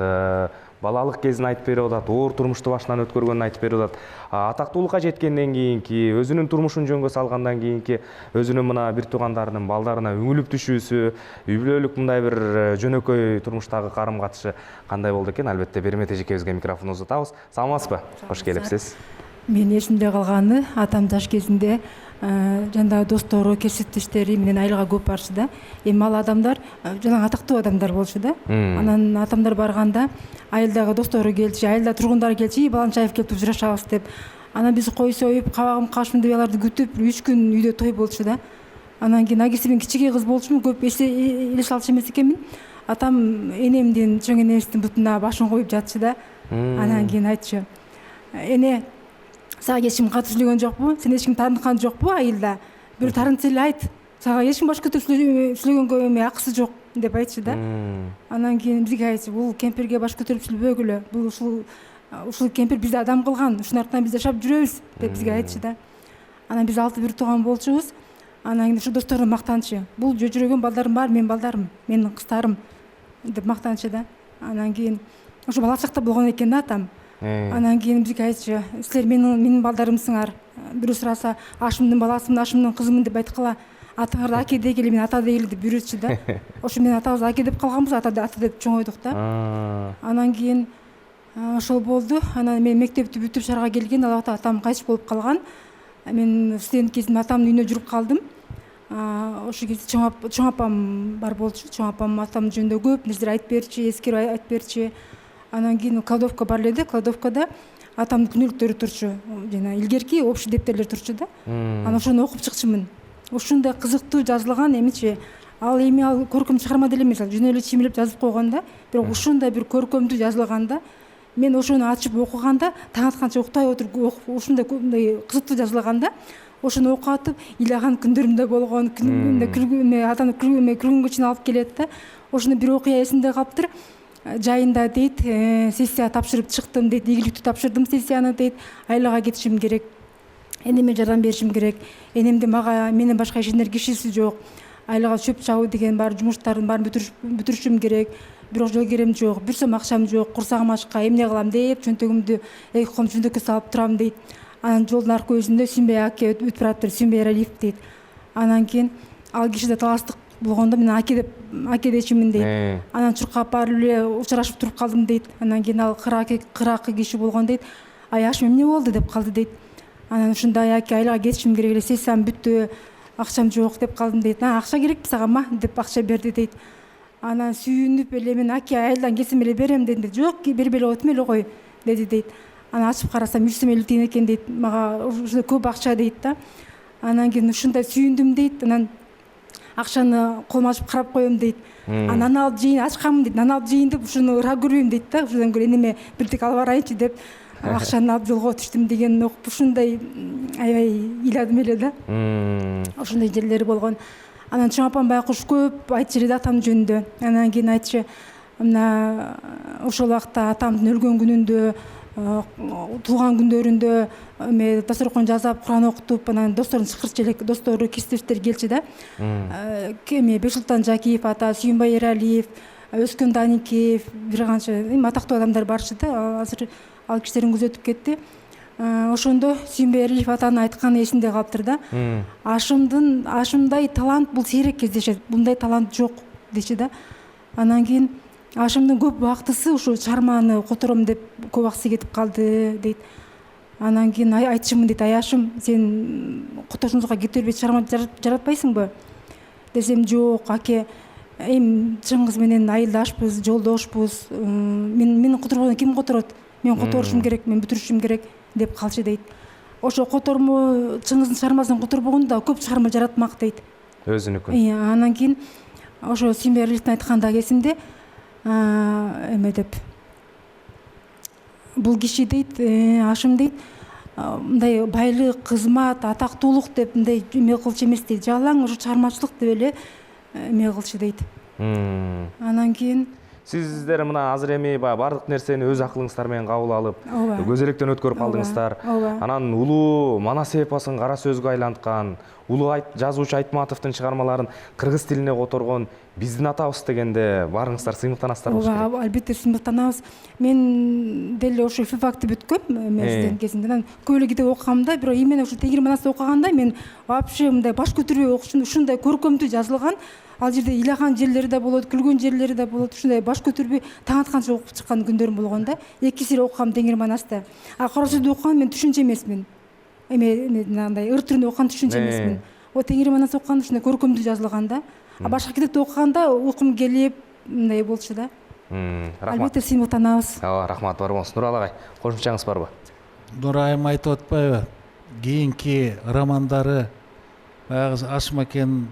Балалык кезин айтып берип атат, оор турмушту башынан өткөргөнүн айтып берип атат. Атактуулукка жеткенден кийинки, өзүнүн турмушун жөнгө салгандан кийинки, өзүнүн мына бир туугандарынын балдарына үңүлүп түшүүсү, үй бүлөлүк мындай бир жөнөкөй турмуштагы карым катышы кандай болду экен? Албетте Бермет эжекебизге микрофон узатабыз. Саламатсызбы? Кош келипсиз. Мен эсимде калганы, атам жаш кезинде жандагы достору, кесиптештери менен айылга көп барчу да. Эми ал адамдар жанагы атактуу адамдар болчу да. Анан атамдар барганда айылдагы достору келчи, айылда тургундары келчи, Баланчаев келип учурашабыз деп. Анан биз кой союп, кабагым кашмын деп аларды күтүп 3 күн үйдө той болчу да. Анан кийин агиси мен кичине кыз болчумун, көп эле алчу эмес экенмин. Атам энемдин, чоң энемдин бутуна башын коюп жатчы да. Анан кийин айтчу: "Эне, сага эч ким катыш сүйлөгөн жокпу? Сен эч ким тааныккан жокпу айылда? Бир тарынча эле айт. Сага эч ким баш көтөрүп сүйлөгөнгө эме акысы жок" деп айтчу да. Анан кийин бизге айтчу: "Бул кемпирге баш көтөрүп сүйлөбөгүлө. Бул ушул кемпир бизди адам кылган. Ушунун артынан биз жашап жүрөбүз" деп бизге айтчу да. Анан биз 6 бир тууган болчубуз. Анан кийин ушу досторум мактанчу: "Бул жүрөгөн балдарым бар, менин балдарым, менин кыздарым" деп мактанчу да. Анан кийин ошо бала чакта болгон экен да атам. Анан кийин бизге айтчу: "Силер менин балдарымсыңар. Бирөө сураса, Ашымдын баласымын, Ашымдын кызымын деп айткыла. Атаңарды Аке дегиле, мен Ата дегиле" деп буйрутчу да. Ошо мен атабыз Аке деп калганбыз, ата деп чоңойдук да. Анан кийин ошол болду. Анан мен мектепти бүтүп шаарга келген, ал убакта атам кайтыш болуп калган. Мен студент кезимде атамдын үйүнө жүрүп калдым. Ошол кезде чоң апам бар болчу. Чоң апам атам жөнүндө көп нерселер айтып берчи, эскерип айтып берчи. Анан кийин кладовка бар эле, кладовкада атамдын күнөлүктөрү турчу. Жана илгерки общий дептерлер турчу да. Анан ошону окуп чыкчумун. Ушундай кызыктуу жазылган эмичи. Ал көркөм чыгарма деле эмес, жөн эле чимирлеп жазып койгон да. Бирок ушундай бир көркөмдүү жазылган да. Мен ошону ачып окуганда таң атканча уктай отуруп, ушундай кызыктуу жазылган да. Ошону окуп атып, ыйлаган күндөрүм да болгон. Күлгүнө атаны күлгөнгө чейин алып келет да. Ошону бир окуя эсимде калыптыр. Жайында дейт, сессия тапшырып чыктым дейт, ийгиликтүү тапшырдым сессияны дейт. Айлага кетишим керек. Энеме жардам беришим керек. Энемде менен башка ишенер кишиси жок. Айлага чөп чабуу деген бар жумуштардын баарын бүтүрүшүм керек. Бирок жол керем жок, бир сом акчам жок, курсагым ачка, эмне кылам деп чөнтөгүмдү эки колум чөнтөккө салып турам дейт. Анан жолдун аркы көзүндө Сүмбей Аке өтүп бараптыр, Сүмбей Эралиев дейт. Анан кийин ал кишиде таластык болгондо мен Аке дечимин дейт. Анан чуркап барып эле учурашып туруп калдым дейт. Анан кийин ал кыракы киши болгон дейт. "Ай Ашым, эмне болду?" деп калды дейт. Анан ушундай: "Аке, айлага кетишим керек эле, сессиям бүттү, акчам жок" деп калдым дейт. "Акча керекпи сага ма?" деп акча берди дейт. Анан сүйүнүп эле мен: "Аке, айылдан келсем эле берем" дедим. "Жок, бербей эле отум эле кой" деди дейт. Анан ачып карасам 150 тиын экен дейт. Мага ушундай көп акча дейт да. Анан кийин ушундай сүйүндүм дейт. Анан акчаны колума ачып карап коем дейт. Нан алып жейин, ачканмын дейт, нан алып жейин деп ушуну ыра көрбөйм дейт да. Ушудан көрө эниме бирдик алып барайынчы деп акчаны алып жолго түштүм деген окуп ушундай аябай ыйладым эле да. Ошондой жерлери болгон. Анан чоң апам байкуш көп айтчу эле атам жөнүндө. Анан кийин айтчу, мына ошол убакта атамдын өлгөн күнүндө, туулган күндөрүндө эме дасторкон жасап, Куран окутуп, анан досторун чакырчу элек, достору кесиптештер келчү да. Эме Бексултан Жакиев ата, Сүйүнбай Эралиев, Өскөн Даникеев, бир канча атактуу адамдар барчу да. Азыр ал кишилердин көзү өтүп кетти. Ошондо Сүйүнбай Эралиев атанын айтканы эсимде калыптыр да. Ашымдай талант бул сейрек кездешет, мындай талант жок дечи да. Анан кийин Ашымдын көп убактысы ушу чыгарманы котором деп көп убактысы кетип калды дейт. Анан кийин айтчумун дейт, Ашым, сен которушуңузга кете бербей чыгарма жаратпайсыңбы? Десем, жок, аке, эми Чыңгыз менен айылдашпыз, жолдошпуз. Менин которбогондо ким которот? Мен которушум керек, мен бүтүрүшүм керек деп калчу дейт. Ошо котормо Чыңгыздын чыгармасын которбогондо көп чыгарма жаратмак дейт. Өзүнүкүн. Анан кийин ошо Сүйүнбай Эралиевдин айткандагы эсимде, эме деп, бул киши дейт, Ашым дейт, мындай байлык, кызмат, атактуулук деп мындай эме кылчу эмес дейт. Жалаң ушу чыгармачылык деп эле эме кылчу дейт. Анан кийин Сиздер мына азыр эми бардык нерсени өз акылыңыздар менен кабыл алып, көзелектен өткөрүп калдыңыздар. Анан улуу Манас эпосун кара сөзгө айланткан, улуу жазуучу Айтматовдун чыгармаларын кыргыз тилине которгон биздин атабыз дегенде баарыңыздар сыймыктанасыздар болуш керек. Ооба, албетте сыймыктанабыз. Мен деле ошо филфакты бүткөм эмесинен кезинде. Анан көп эле китеп окугамда, бирок именно ушу Теңир Манасты окуганда мен вообще мындай баш көтөрбөй окушум, ушундай көркөмдүү жазылган. Ал жерде ыйлаган жерлери да болот, күлгөн жерлери да болот. Ушундай баш көтөрбөй таң атканча окуп чыккан күндөрүм болгон да. 2 сире окугам Теңир Манасты. Кара сөздү окуган мен түшүнчө эмесмин. Мындай ыр түрүндө окуган түшүнчө эмесмин. Теңир Манас окуганда ушундай көркөмдүү жазылган да. Башка китепти окуганда уйкум келип, мындай болчу да. Албетте сыймыктанабыз. Рахмат бар болсун. Нуралы агай, кошумчаңыз барбы? Нурайым айтып атпайбы? Кийинки романдары баягы Ашым акенин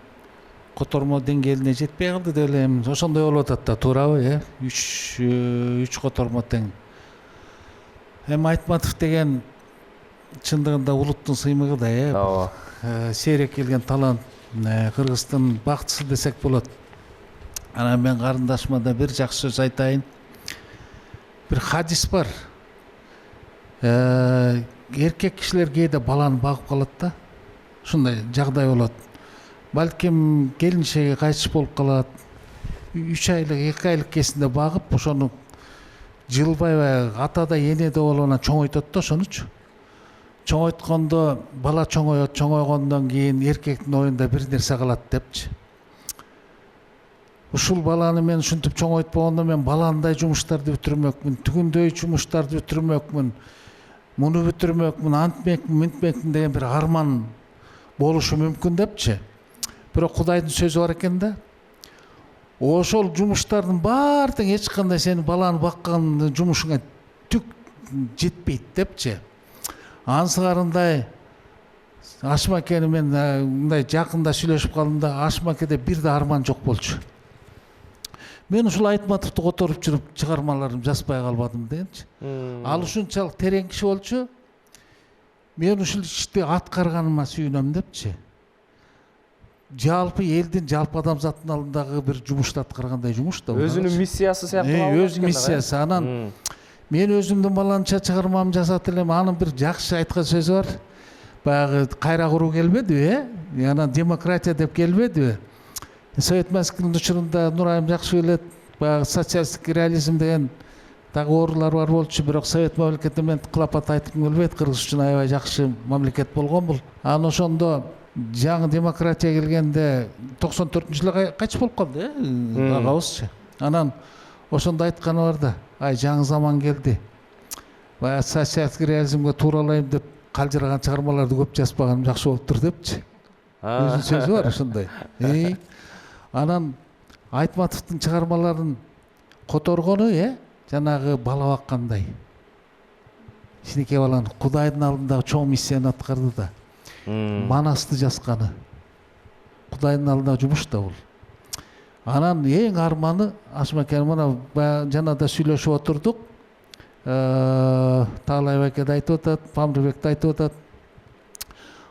котормо деңгээлине жетпей калды деп элем. Ошондой болуп атат да, туурабы, 3 котормо тең. Эми Айтматов деген чындыгында улуттун сыймыгы да, сейрек келген талант, кыргыздын бактысы десек болот. Анан мен карындашыма да бир жакшы сөз айтайын. Бир хадис бар. Эркек кишилер кээде баланы багып калат да. Ушундай жагдай болот. Балким келинчеги кайтыш болуп калат. 3 айлык, 2 айлык кезинде багып, ошону жылбай атадай энеде болуп анан чоңойтот да ошонучу. Чоңойткондо бала чоңоет, чоңойгондон кийин эркектин оюнда бир нерсе калат депчи. Ушул баланы мен ушинтип чоңойтпогондо мен баландай жумуштарды бүтүрмөкмүн, түгүндөй жумуштарды бүтүрмөкмүн, муну бүтүрмөкмүн, антмекмин, мынтмекмин деген бир арман болушу мүмкүн депчи. Бирок Кудайдын сөзү бар экен да. Ошол жумуштардын баардыгы эч кандай сени баланы баккан жумушуңа түк жетпейт депчи. Ансыгарындай Ашым акени мен мындай жакында сүйлөшүп калдымда, Ашым акеде бир да арман жок болчу. Мен ушул Айтматовду которуп жүрүп чыгармаларын жазбай калбадым дегенчи. Ал ушунчалык терең киши болчу. Мен ушул ишти аткарганыма сүйүнөм депчи. Жалпы элдин, жалпы адамзаттын алдындагы бир жумушту аткаргандай жумуш да. Өзүнүн миссиясы сыяктуу. Өз миссиясы. Анан мен өзүмдүн баланча чыгармамды жасат элем. Анын бир жакшы айткан сөзү бар. Баягы кайра куруу келбедиби, анан демократия деп келбедиби? Совет мезгилинин учурунда Нурайым жакшы билет, баягы социалисттик реализм деген дагы оорулар бар болчу, бирок Совет мамлекетине мен кылапат айткым келбейт, кыргыз үчүн аябай жакшы мамлекет болгон бул. Анан ошондо жаңы демократия келгенде 94-жылы кайтыш болуп калды, агабызчы. Анан ошондо айтканы бар да, ай жаңы заман келди. Баягы социалисттик реализмге тууралайм деп калжыраган чыгармаларды көп жазбаганым жакшы болуптур депчи. Өзүнүн сөзү бар ошондой. Анан Айтматовдун чыгармаларын которгону, жанагы бала баккандай. Кичинекей баланы Кудайдын алдындагы чоң миссияны аткарды да. Манасты жазганы. Кудайдын алдында жумуш да бул. Анан эң арманы Ашмакен мына жанада сүйлөшүп отурдук. Таалай байке да айтып атат, Памырбек да айтып атат.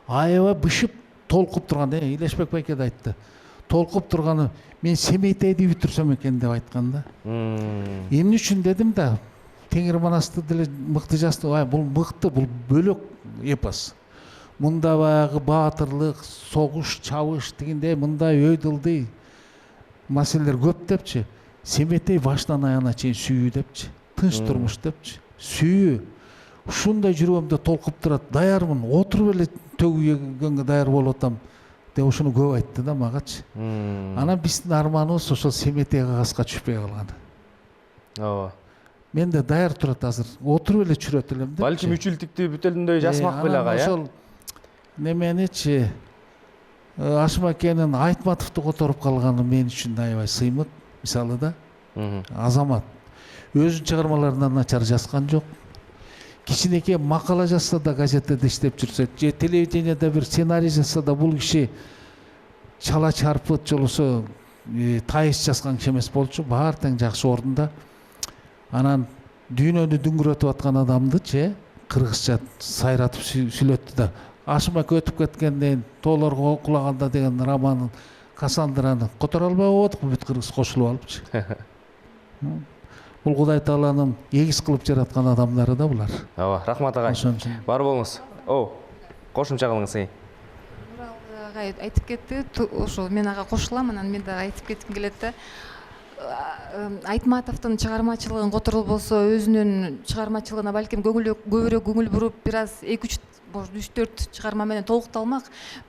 Аябай бышып толкуп турган, Илешбек байке да айтты. Толкуп турганы мен Семейтейди бүтүрсөм экен деп айткан да. Эмне үчүн дедим да, Теңир Манасты деле мыкты жазды. Бул мыкты, бул бөлөк эпос. Мында баягы баатырлык, согуш, чабыш дегенде мындай өйдүлдүй маселелер көп депчи. Семетей башынан аягына чейин сүйүү депчи. Тынч турмуш депчи. Сүйүү. Ушундай жүрөгүмдө толкуп турат. Даярмын, отуруп эле төгүгөнгө даяр болуп атам деп ушуну көп айтты да магачы. Анан биздин арманыбыз ошол Семетей кагазга түшпөй калган. Ооба. Мен де даяр турат азыр. Отуруп эле чүрөт элем депчи. Балким 3 жылдыктуу бүтөлүндөй жазмак беле ага, ошол неменичи Ашмакенин Айтматовду которуп калганы мен үчүн аябай сыймык. Мисалы да Азамат өзүнүн чыгармаларынан начар жазган жок. Кичинекей макала жазса да газетте иштеп жүрсө, же телевидениеде бир сценарий жазса да бул киши чала чарпыт жолусу тайыз жазган киши эмес болчу. Баары тең жакшы ордунда. Анан дүйнөнү дүңгүрөтүп аткан адамды кыргызча сайратып сүйлөттү да. Ашмак өтүп кеткенден тоолорго кулаганда деген романын Кассандраны которо албай болдук бүт кыргыз кошулуп алыпчы. Бул Кудай Тааланын эгиз кылып жараткан адамдары да булар. Ооба, рахмат агай. Бар болуңуз. Кошумча кылыңыз. Урал агай айтып кетти, ошо мен ага кошулам, анан мен дагы айтып кетким келет да. Айтматовдун чыгармачылыгын которол болсо, өзүнүн чыгармачылыгына балким көбүрөөк көңүл буруп, бир аз 2-3-4 чыгарма менен толукталмак.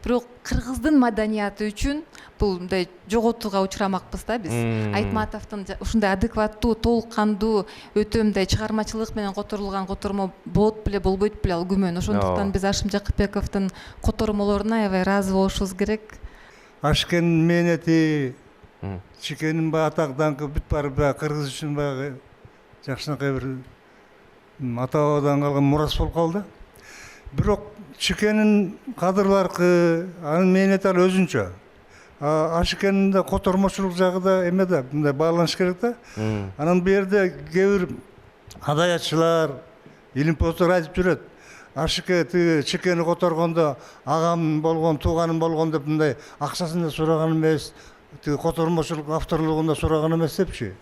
Бирок кыргыздын маданияты үчүн бул мындай жоготууга учурамакпыз да биз. Айтматовдун ушундай адекваттуу, толуккандуу, өтө мындай чыгармачылык менен которулган котормо болот беле, болбойт беле, ал күмөн. Ошондуктан биз Ашым Жакыпбековдун котормолоруна аябай ыраазы болушубуз керек. Ашкенин мээнети, Чикенин атак даңкы бүт барып кыргыз үчүн баягы жакшынакай бир ата бабадан калган мурас болуп калды. Бирок Чикенин кадырларкы, анын мээнети ал өзүнчө. Ашкенин да котормочулук жагы да эме да мындай бааланыш керек да. Анан бу жерде кээ бир адаятчылар, илимпоздор айтып жүрөт. Ашыке Чикени которгондо агам болгон, тууганым болгон деп мындай акчасын да сураган эмес. Котормочулук авторлугунда сураган эмес депчи.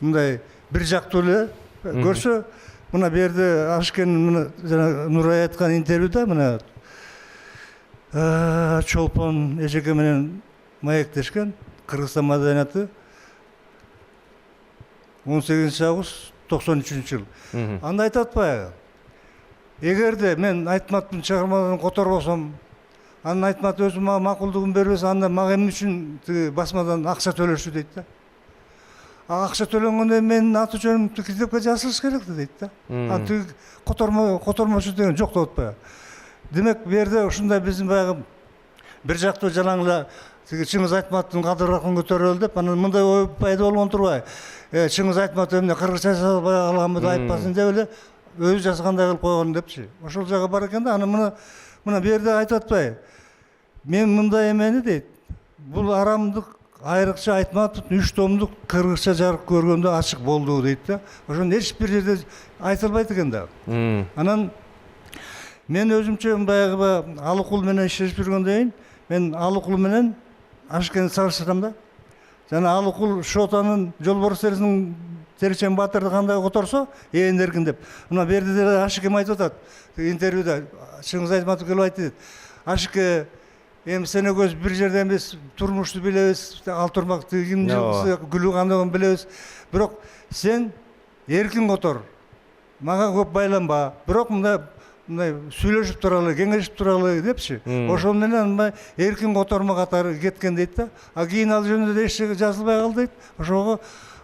Мындай бир жактуу эле көрсө, мына бу жерде Ашкен жана Нурай айткан интервьюда мына Чолпон эжеке менен маектешкен Кыргызстан маданияты 18 август 93-жыл. Анда айтат баягы. Эгерде мен Айтматтын чыгармаларын которбосом, анын Айтмат өзү мага макулдугун бербесе, анда мага эмне үчүн басмадан акча төлөшү дейт да. Акча төлөнгөндө менин аты жөнүм китепке жазылыш керек дейт да. Аны котормочу деген жок деп атпайбы. Демек, бу жерде ушундай биздин баягы бир жактуу жалаңла Чыңгыз Айтматтын кадырын көтөрөлү деп, анан мындай ой пайда болгон турбайбы. Чыңгыз Айтмат эмне кыргызча жазбай калганбы деп айтпасын деп эле өзү жазгандай кылып койгон депчи. Ошол жагы бар экен да. Анан мына бу жерде айтып атпайбы. Мен мындай эмени дейт. Бул арамдык айрыкча Айтматовдун 3 томдук кыргызча жарык көргөндө ачык болду дейт да. Ошону эч бир жерде айтылбайт экен да. Анан мен өзүмчө баягы Алыкул менен иштешип жүргөндөн кийин мен Алыкул менен Ашкенди салыштырам да. Жана Алыкул Шотанын Жолборс терисинин Теричен Батырды кандай которсо, ээн деп. Мына бу жерде деле Ашкем айтып атат. Интервьюда Чыңгыз Айтматов келип айтты дейт. Ашке эми сен экөөбүз бир жерде эмес, турмушту билебиз, ал турмак ким гүлү кандай билебиз. Бирок сен эркин котор. Мага көп байланба. Бирок мындай сүйлөшүп туралы, кеңешип туралы депчи. Ошол менен эркин котормо катары кеткен дейт да. Кийин ал жөнүндө эч жазылбай калды дейт. Ошого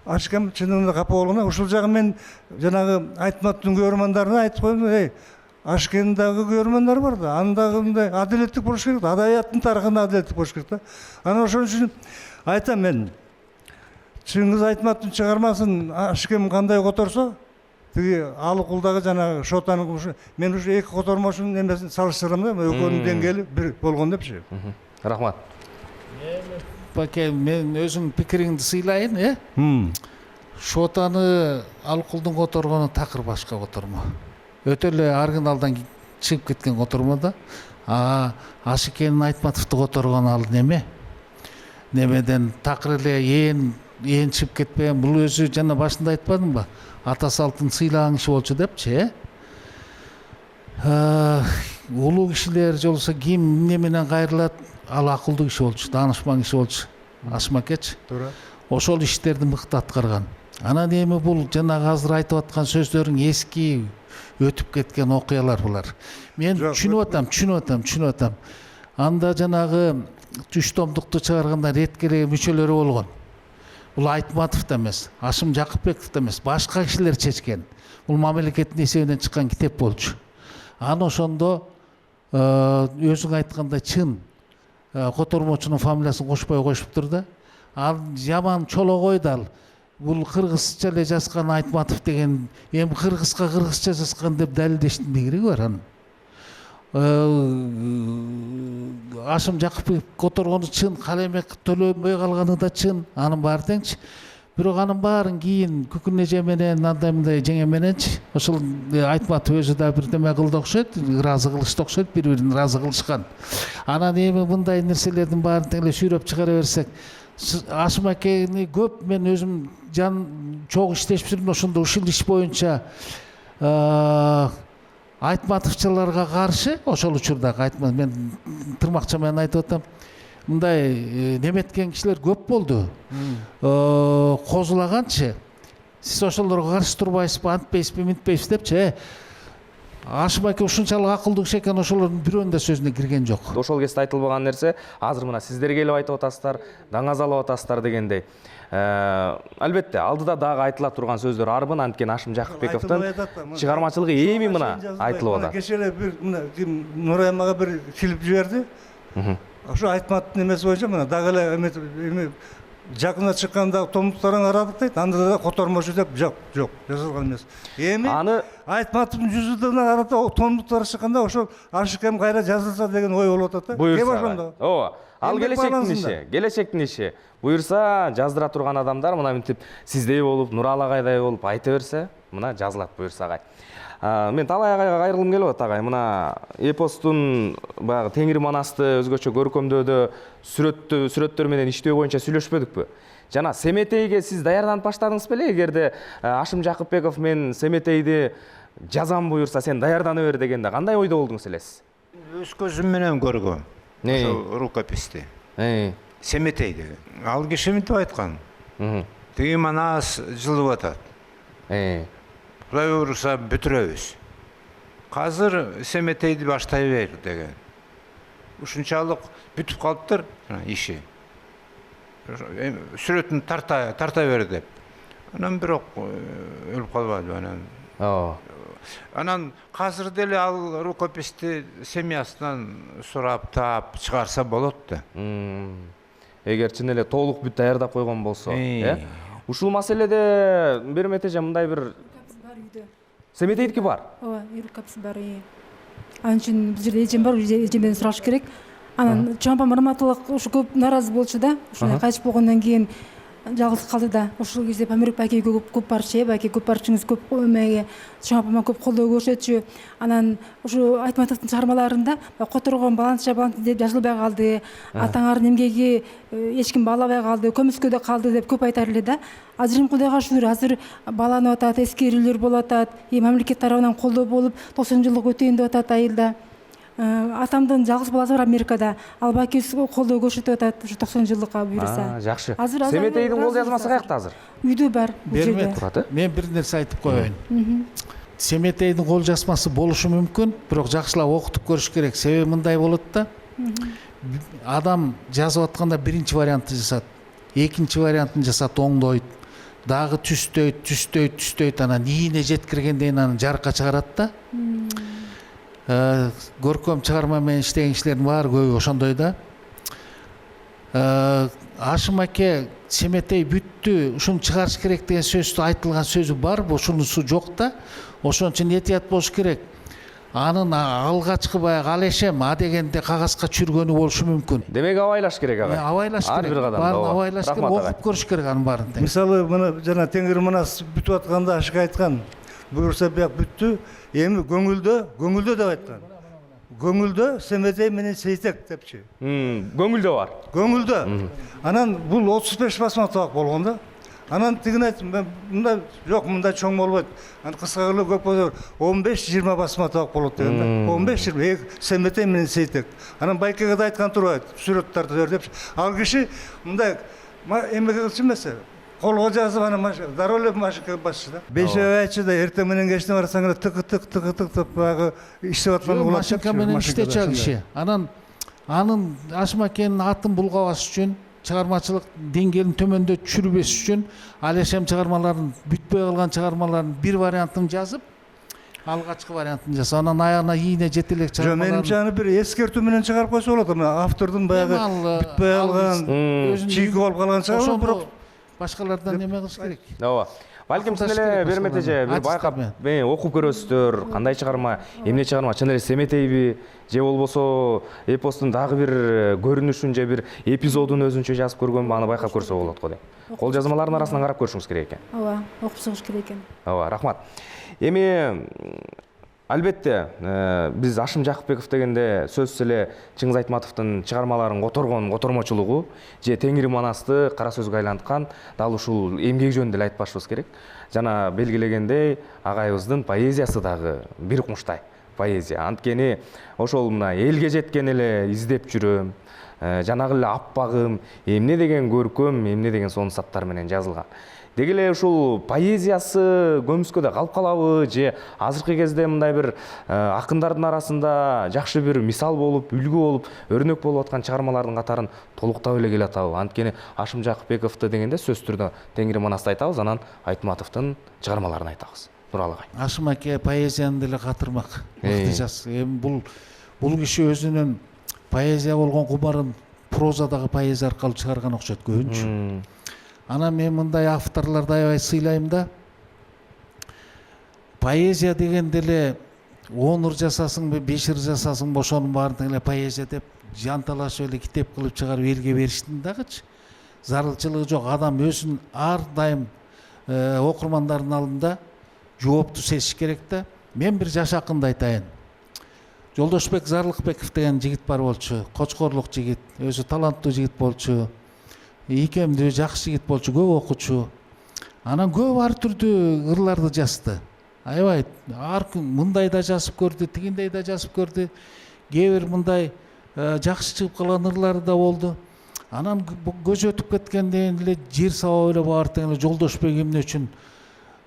Ашкем чынында капа болгон. Ушул жагы мен жанагы Айтматтын көрөрмандарына айтып коем, Ашкенин дагы көрөрмандар бар да. Анын дагы мындай адилеттик болуш керек да. Адабияттын тарыхында адилеттик болуш керек да. Анан ошон үчүн айтам мен. Чыңгыз Айтматтын чыгармасын Ашкем кандай которсо, тиги Алыкулдагы жана Шотанын мен ушу эки котормошунун эмесин салыштырам да. Экөөнүн деңгээли бир болгон депчи. Рахмат. Баке, мен өзүң пикириңди сыйлайын, Шотаны Алкулдун которгону такыр башка котормо. Өтө эле оригиналдан чыгып кеткен котормо да. Ашыкенин Айтматовду которгон ал немеден такыр эле ээн чыгып кетпеген. Бул өзү жана башында айтпадымбы? Ата салтын сыйлаган киши болчу депчи, улуу кишилер же болбосо ким эмне менен кайрылат? Ал акылдуу киши болчу, даанышман киши болчу. Ашмакечи. Туура. Ошол иштерди мыкты аткарган. Анан эми бул жанагы азыр айтып аткан сөздөрүң эски өтүп кеткен окуялар булар. Мен түшүнүп атам. Анда жанагы үч томдукту чыгарганда реткелеген мүчөлөрү болгон. Бул Айтматов да эмес, Ашым Жакыпбеков да эмес, башка кишилер чечкен. Бул мамлекеттин эсебинен чыккан китеп болчу. Аны ошондо өзүң айткандай чын котормочунун фамилиясын кошпой коюшуптур да. Ал жаман чологой дал. Бул кыргызча эле жазган Айтматов деген, эми кыргызча жазган деп далилдештин кереги бар анын. Ашым Жакыпбеков которгону чын, Калемек төлөнбөй калганы да чын, анын баары теңчи. Бирок анын баарын кийин Күкүн эже менен андай мындай жеңе мененчи, ошол Айтматов өзү да бирдеме кылды окшойт, ыраазы кылышты окшойт, бири-бирин ыраазы кылышкан. Анан эми мындай нерселердин баарын тең эле сүйрөп чыгара берсек, Ашым акени көп мен өзүм чогуу иштешипсирмин, ошондо ушул иш боюнча Айтматовчуларга каршы, ошол учурдагы мен тырмакча менен айтып атам, мындай неметкен кишилер көп болду. Козулаганчы, сиз ошолорго каршы турбайсызбы, антпейсизби, минтпейсизби депчи. Ашым аке ушунчалык акылдуу киши экен, ошолордун бирөөнүн да сөзүнө кирген жок. Ошол кезде айтылбаган нерсе азыр мына сиздер келип айтып атасыздар, даңазалап атасыздар дегендей. Албетте, алдыда дагы айтыла турган сөздөр арбын, анткени Ашым Жакыпбековдун чыгармачылыгы эми мына айтылып атат. Кеше эле бир Нурай мага бир клип жиберди. Ошо Айтматовдун эмеси боюнча мына дагы эле жакында чыкканда томдуктарын карадык дейт. Анда да котормочу деп жок, жазылган эмес. Эми Айтматовдун жүзүнө карата томдуктары чыкканда ошол Ашыкем кайра жазылса деген ой болуп атат да. Кеп ошондо. Ооба. Ал келечектин иши. Буюрса жаздыра турган адамдар мына мынтип сиздей болуп, Нуралагайдай болуп айта берсе, мына жазылат буюрса агай. Мен талай агайга кайрылгым келип атат агай. Мына эпостун баягы Теңир Манасты өзгөчө көркөмдөөдө сүрөттөр менен иштөө боюнча сүйлөшпөдүкпү? Жана Семетейге сиз даярданып баштадыңыз беле? Эгерде Ашым Жакыпбеков мен Семетейди жазам буюрса, сен даярдана бер дегенде кандай ойдо болдуңуз элесиз? Өз көзүм менен көргөм. Ошо рукописти. Семетей деген. Ал киши мынтип айткан. Тиги Манас жылып атат. Кудай буйруса бүтүрөбүз. Азыр Семетейди баштай бер деген. Ушунчалык бүтүп калыптыр иши. Сүрөтүн тарта бер деп. Анан бирок өлүп калбады анан. Анан азыр деле ал рукописти семьясынан сурап таап чыгарса болот да. Эгер чын эле толук бүт даярдап койгон болсо, ушул маселеде Бермет эже мындай бир Семетейдики бар. Ооба, рукописи бар. Анын үчүн бул жерде эжем бар, эжемден сураш керек. Анан чоңапам Раматуллах ушу көп нааразы болчу да. Ушундай кайтып болгондон кийин жалгыз калды да. Ошол кезде Памирбек байкеге көп барчу, байке көп барчыңыз, көп эмеге чоңапама көп колдоо көрсөтчү. Анан ушу Айтматовдун чыгармаларында которгон баланча деп жазылбай калды, атаңардын эмгеги эч ким баалабай калды, көмүскөдө калды деп көп айтар эле да. Азыр Кудайга шүгүр, азыр бааланып атат, эскерүүлөр болуп атат, мамлекет тарабынан колдоо болуп 90 жылдык өтөйүн деп атат айылда. Атамдын жалгыз баласы бар Америкада, ал байкебиз колдоо көрсөтүп атат ушу 90 жылдыкка буюрса. Жакшы. Семетейдин кол жазмасы каякта азыр? Үйдө бар. Мен бир нерсе айтып коеюн. Семетейдин кол жазмасы болушу мүмкүн, бирок жакшылап окутуп көрүш керек. Себеби мындай болот да. Адам жазып атканда биринчи вариантты жасат, экинчи вариантын жасат, оңдойт, дагы түстөйт, анан ийине жеткиргенден анан жарыкка чыгарат да. Көркөм чыгарма менен иштеген кишилердин баары көбү ошондой да. Ашым аке Семетей бүттү, ушуну чыгарыш керек деген сөздү айтылган сөзү бар, ушунусу жок да. Ошон үчүн этият болуш керек. анын алгачкы баягы алешем а дегенде кагазга түшүргөнү болушу мүмкүн. Демек абайлаш керек агай. Абайлаш Ар керек. бир кадамда. Баарын абайлаш керек, Рахмат, агай. окуп көрүш керек анын баарын. Мисалы мына жана теңир манас бүтүп атканда ашык айткан. Буюрса бияк бүттү. Эми көңүлдө деп айткан. Көңүлдө Семетей менен Сейтек депчи. Көңүлдө бар. Көңүлдө. Анан бул 35 басма табак болгон да. Анан тигин айттым, мен мындай жок, мындай чоң болбойт. Анан кыска кылып көп болсо 15-20 басма табак болот деген да. 15-20 Семетей менен Сейтек. Анан Байкеге да айткан турбайт, сүрөт тартып бер депчи. Ал киши мындай эмеге кылчу эмес. Колго жазып анан даролеп машинка басчы да. Беш айтчы да эртең менен кечте барсаң эле тык деп баягы иштеп аткан улат. Машинка менен иштечү ал киши. Анан анын Ашмакенин атын булгабас үчүн, чыгармачылык деңгээлин төмөндөп түшүрбөс үчүн Алешем чыгармаларын, бүтпөй калган чыгармаларын бир вариантын жазып, алгачкы вариантын жасап, анан аягына ийине жете элек чыгармаларын. Менимче аны бир эскертүү менен чыгарып койсо болот. Автордун баягы бүтпөй калган, чийип алып калган чыгарма, бирок башкалардан неме кылыш керек. Ооба. Балким сиз эле Бермет эже бир байкап окуп көрөсүздөр, кандай чыгарма, эмне чыгарма, чын эле Семетейби же болбосо эпостун дагы бир көрүнүшүн же бир эпизодун өзүнчө жазып көргөнбү, аны байкап көрсө болот го дейм. Кол жазмалардын арасынан карап көрүшүңүз керек экен. ооба, окуп чыгыш керек экен. Ооба, рахмат. Эми албетте биз Ашым Жакыпбеков дегенде сөзсүз эле Чыңгыз Айтматовдун чыгармаларын которгон котормочулугу же теңир манасты кара сөзгө айланткан дал ушул эмгек жөнүндө эле айтпашыбыз керек. Жана белгилегендей агайыбыздын поэзиясы дагы бир кумуштай поэзия. Анткени ошол мына элге жеткен эле издеп жүрөм, жанагы эле аппагым, эмне деген көркөм, эмне деген сонун саптар менен жазылган. Деги эле ушул поэзиясы көмүскөдө калып калабы же азыркы кезде мындай бир акындардын арасында жакшы бир мисал болуп, үлгү болуп, өрнөк болуп аткан чыгармалардын катарын толуктап эле келатабы? Анткени Ашым Жакыпбековду дегенде сөзсүз түрдө Теңир манасты айтабыз, анан Айтматовдун чыгармаларын айтабыз. Нуралы агай. Ашым аке поэзияны деле катырмак. Мыкты жаз. Эми бул киши өзүнүн поэзия болгон кумарын прозадагы поэзия аркылуу чыгарган окшойт көбүнчө. Анан мен мындай авторлорду аябай сыйлайм да. Поэзия дегенде эле 10 ыр жасасыңбы, 5 ыр жасасыңбы, ошонун баарын эле поэзия деп жанталашып эле китеп кылып чыгарып элге бериштин дагычы зарылчылыгы жок. Адам өзүн ар дайым окурмандардын алдында жоопту сезиш керек да. Мен бир жаш акынды айтайын. Жолдошбек Зарлыкбеков деген жигит бар болчу, Кочкорлук жигит, өзү таланттуу жигит болчу. Ийкемдүү жакшы жигит болчу, көп окучу. Анан көп ар түрдүү ырларды жазды. Аябай ар күн мындай да жазып көрдү, тигиндей да жазып көрдү. Кээ бир мындай жакшы чыгып калган ырлары да болду. Анан көз өтүп кеткенден эле жер саба эле баардыгын эле Жолдошбек эмне үчүн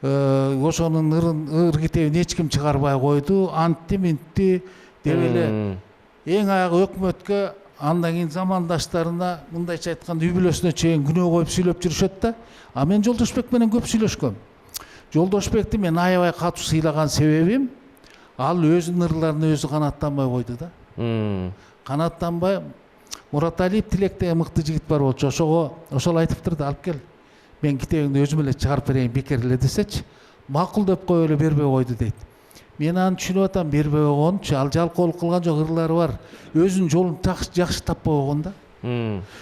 ошонун ыр китебин эч ким чыгарбай койду, антти минтти деп эле эң аягы өкмөткө, андан кийин замандаштарына мындайча айтканда үй бүлөсүнө чейин күнөө коюп сүйлөп жүрүшөт да. А мен Жолдошбек менен көп сүйлөшкөм. Жолдошбекти мен аябай катуу сыйлаган себебим, ал өзүнүн ырларын өзү канаттанбай койду да. Канаттанбай, Мураталиев Тилек деген мыкты жигит бар болчу. Ошол айтыптыр да, алып кел. Мен китебиңди өзүм эле чыгарып берейин, бекер эле десечи, макул деп коюп эле бербей койду дейт. Мен аны түшүнүп атам, бербей койгончу, ал жалкоолук кылган жок, ырлары бар. Өзүнүн жолун жакшы таппай койгон да.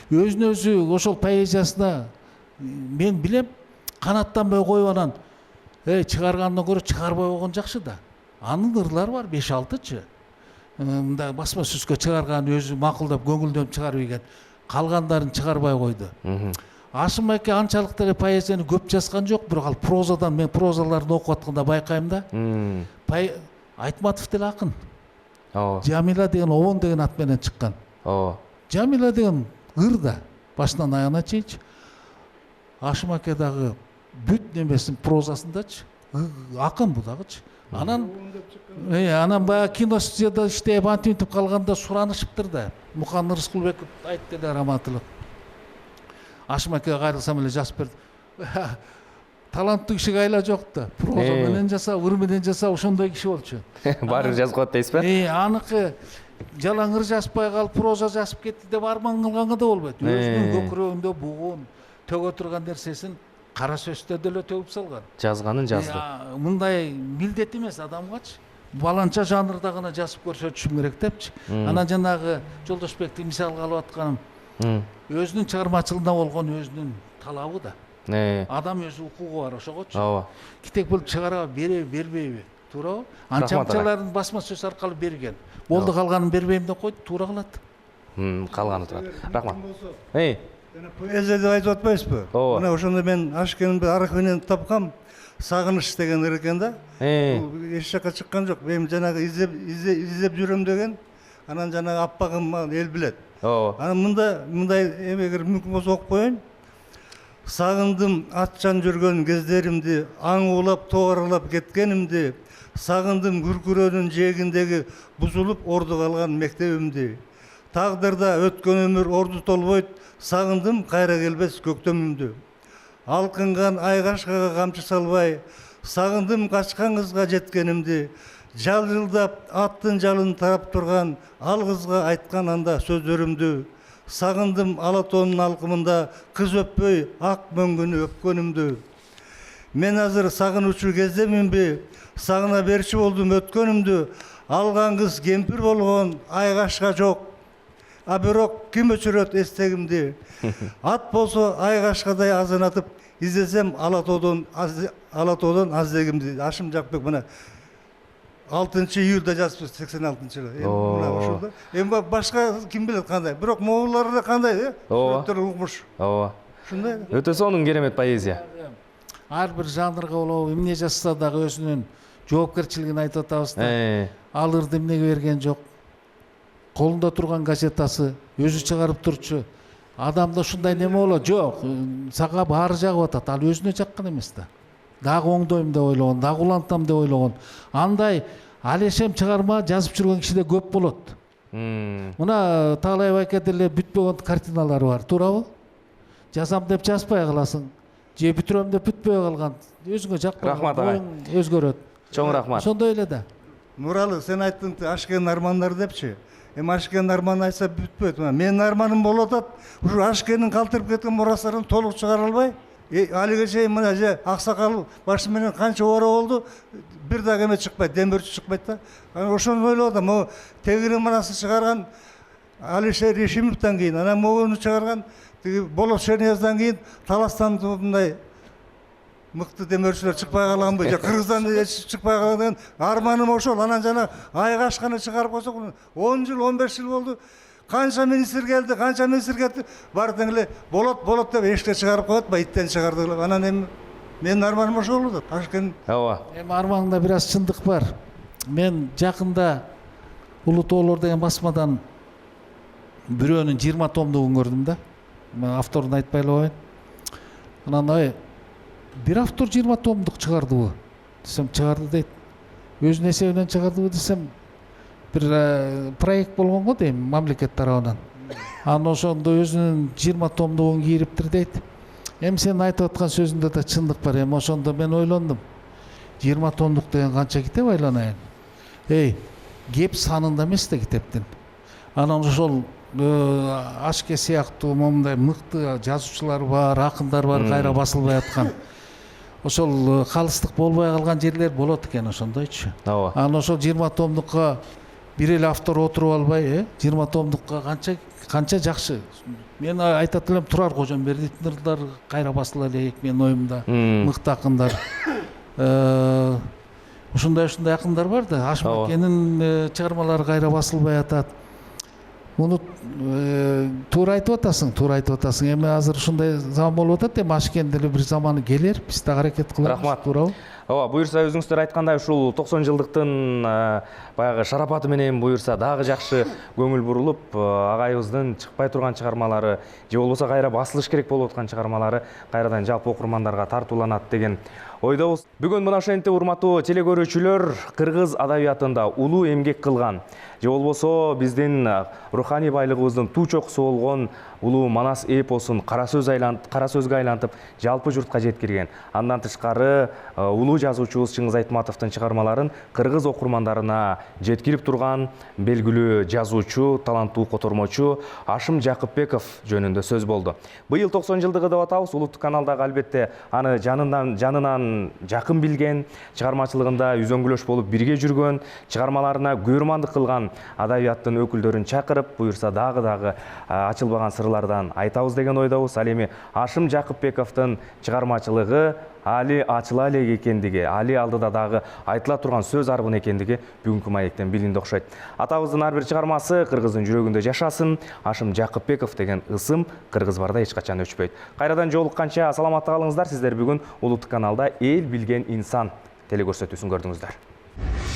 Өзүн өзү ошол поэзиясына мен билем, канаттанбай коюп анан чыгаргандан көрө чыгарбай койгон жакшы да. Анын ырлары бар 5-6чы. Мындай басма сөзгө чыгарган өзү макулдап көңүлдөнүп чыгарып ийген. Калгандарын чыгарбай койду. Ашым аке анчалык деле поэзияны көп жазган жок, бирок ал прозадан, мен прозаларын окуп атканда байкайм да. Айтматов деле акын. Жамила деген Обон деген ат менен чыккан. Жамила деген ыр да, башынан аягына чейинчи. Ашым аке дагы бүт немесин прозасындачы, акын бу дагычы. Анан баягы киностудияда иштеп антинтип калганда суранышыптыр да. Мукан Рыскулбеков айтты эле раматылык. Ашым акеге кайрылсам эле жазып берди. Таланттуу кишиге айла жок да. Проза менен жасап, ыр менен жасап, ошондой киши болчу. Баары жазып коет дейсизби? Аныкы жалаң ыр жазбай калып, проза жазып кетти деп арман кылганга да болбойт. Өзүнүн көкүрөгүндө бугун, төгө турган нерсесин кара сөздө деле төгүп салган. Жазганын жазды. Мындай милдет эмес адамгачы. баланча жанрда гана жазып көрсөтүшүм керек депчи. Анан жанагы Жолдошбекти мисалга алып атканым, өзүнүн чыгармачылыгына болгон өзүнүн талабы да. Адам өзү укугу бар ошогочу. Ооба. Китеп бул чыгара бербейби? Туурабы? Рахмат, Анчаларын басма сөз аркылуу берген. Болду, калганын бербейм деп койду, туура калат. Калганы турат. Рахмат. Поэзия деп айтып атпайсызбы? Ооба. Мына ошондо мен Ашкенди архивинен тапкам, Сагыныч деген ыр экен да. Бул эч жакка чыккан жок. Мен жанагы издеп жүрөм деген. Анан жанагы аппагым эл билет. Ооба. Анан мындай эгер мүмкүн болсо окуп коеюн. Сагындым атчан жүргөн кездеримди, аң улап тооралап кеткенимди, сагындым күркүрөөнүн жээгиндеги бузулуп орду калган мектебимди. Тагдырда өткөн өмүр орду толбойт, сагындым кайра келбес көктөмүмдү. Алкынган айгашкага камчы салбай, сагындым качкан кызга жеткенимди. Жалжылдап аттын жалын тарап турган ал кызга айткан анда сөздөрүмдү. Сагындым Алатоонун алкымында кыз өппөй ак мөңгүнү өпкөнүмдү. Мен азыр сагынуучу кездеминби, сагына берчи болдум өткөнүмдү. Алган кыз кемпир болгон айгашка жок. А бирок ким өчүрөт эстегимди? Ат болсо айгашкадай азанатып, издесем Алатоодон аздегимди. Ашым Жакпек мына 6 июлда жазыппыз 86-жылы. Мына ошолда. Эми башка ким билет кандай? Бирок могуллар кандай, сүрөттөр угмуш. Ооба. Ушундай. Өтө сонун керемет поэзия. Ар бир жанрга болобу, эмне жазса дагы өзүнүн жоопкерчилигин айтып атабыз да. Ал ырды эмнеге берген жок. Колунда турган газетасы, өзү чыгарып турчу. Адамда ушундай неме болот, жок. Сага баары жагып атат, ал өзүнө жаккан эмес да. Дагы оңдойм деп ойлогон, дагы улантам деп ойлогон. Андай алешем чыгарма жазып жүргөн кишиде көп болот. Мына Таалаев айка деле бүтпөгөн картиналары бар, туурабы? Жазам деп жазбай каласың. Же бүтүрөм деп бүтпөй калган. Өзүңө жакпай, оюң өзгөрөт. Чоң рахмат. Ошондой эле да. Нуралы, сен айттың Ашкен армандар депчи. Эми Ашкен арман айтса бүтпөйт. Менин арманым болуп атат. Ушу Ашкендин калтырып кеткен мурастарын толук чыгара албай, алиге чейин мына же аксакал башы менен канча ора болду, бир дагы эме чыкпайт, демирчи чыкпайт да. Ошону ойлоп атам. Могу тегирин мунасын чыгарган Алишер Ишимовдон кийин, анан могуну чыгарган тиги Болот Шернияздан кийин Таластан мындай мыкты демирчилер чыкпай калганбы, же Кыргыздан чыкпай калган деген арманым ошол. Анан жана айгашканы чыгарып койсок 10 жыл, 15 жыл болду. Канча министр келди, канча министр кетти. Баары тең эле болот деп эшикке чыгарып коет, иттен чыгарды. Анан эми менин арманым ошол болду. Ашкен. Ооба. Эми арманыңда бир аз чындык бар. Мен жакында Улуу тоолор деген басмадан бирөөнүн 20 томдугун көрдүм да. Мен авторун айтпай эле коеюн. Анан бир автор 20 томдук чыгардыбы десем, чыгарды дейт. Өзүнүн эсебинен чыгардыбы десем, бир проект болгон го дейм, мамлекет тарабынан. Анан ошондо өзүнүн 20 томдугун кийириптир дейт. Эми сен айтып аткан сөзүндө да чындык бар. Эми ошондо мен ойлондум. 20 томдук деген канча китеп айланайын. Кеп санында эмес да китептин. Анан ошол Ашке сыяктуу момундай мыкты жазуучулар бар, акындар бар, кайра басылбай аткан. Ошол калыстык болбой калган жерлер болот экен ошондойчу. Ооба. Анан ошол 20 томдукка бир эле автор отуруп албай, 20 томдукка канча жакшы. Мен айтат элем, Турар Кожомбердиевдин ырлары кайра басыла элек, менин оюмда, мыкты акындар. Ушундай акындар бар да. Ашмакенин чыгармалары кайра басылбай атат. Муну туура айтып атасың. Эми азыр ушундай заман болуп атат, эми Ашкен деле бир заманы келер, биз да аракет кылабыз. Рахмат. Туурабы? Ооба, буюрса өзүңүздөр айткандай ушул 90 жылдыктын баягы шарапаты менен буюрса дагы жакшы көңүл бурулуп, агайыбыздын чыкпай турган чыгармалары же болбосо кайра басылыш керек болуп аткан чыгармалары кайрадан жалпы окурмандарга тартууланат деген ойдобуз. Бүгүн мына ошентип урматтуу телекөрүүчүлөр, кыргыз адабиятында улуу эмгек кылган же болбосо биздин руханий байлыгыбыздын туу чокусу болгон улуу Манас эпосун кара сөзгө айлантып жалпы журтка жеткирген. Андан тышкары улуу жазуучубуз Чыңгыз Айтматовдун чыгармаларын кыргыз окурмандарына жеткирип турган белгилүү жазуучу, таланттуу котормочу Ашым Жакыпбеков жөнүндө сөз болду. Быйыл 90 жылдыгы деп атабыз. Улуттук каналдагы албетте аны жанынан абдан жакын билген, чыгармачылыгында үзөңгүлөш болуп бирге жүргөн, чыгармаларына көрмандык кылган адабияттын өкүлдөрүн чакырып, буюрса дагы ачылбаган сырлардан айтабыз деген ойдобуз. Ал эми Ашым Жакыпбековдун чыгармачылыгы али ачыла элек экендиги, али алдыда дагы айтыла турган сөз арбын экендиги бүгүнкү маектен билинди окшойт. Атабыздын ар бир чыгармасы кыргыздын жүрөгүндө жашасын. Ашым Жакыпбеков деген ысым кыргыз барда эч качан өчпөйт. Кайрадан жолукканча саламатта калыңыздар. Сиздер бүгүн Улуттук каналда эл билген инсан теле көрсөтүүсүн көрдүңүздөр.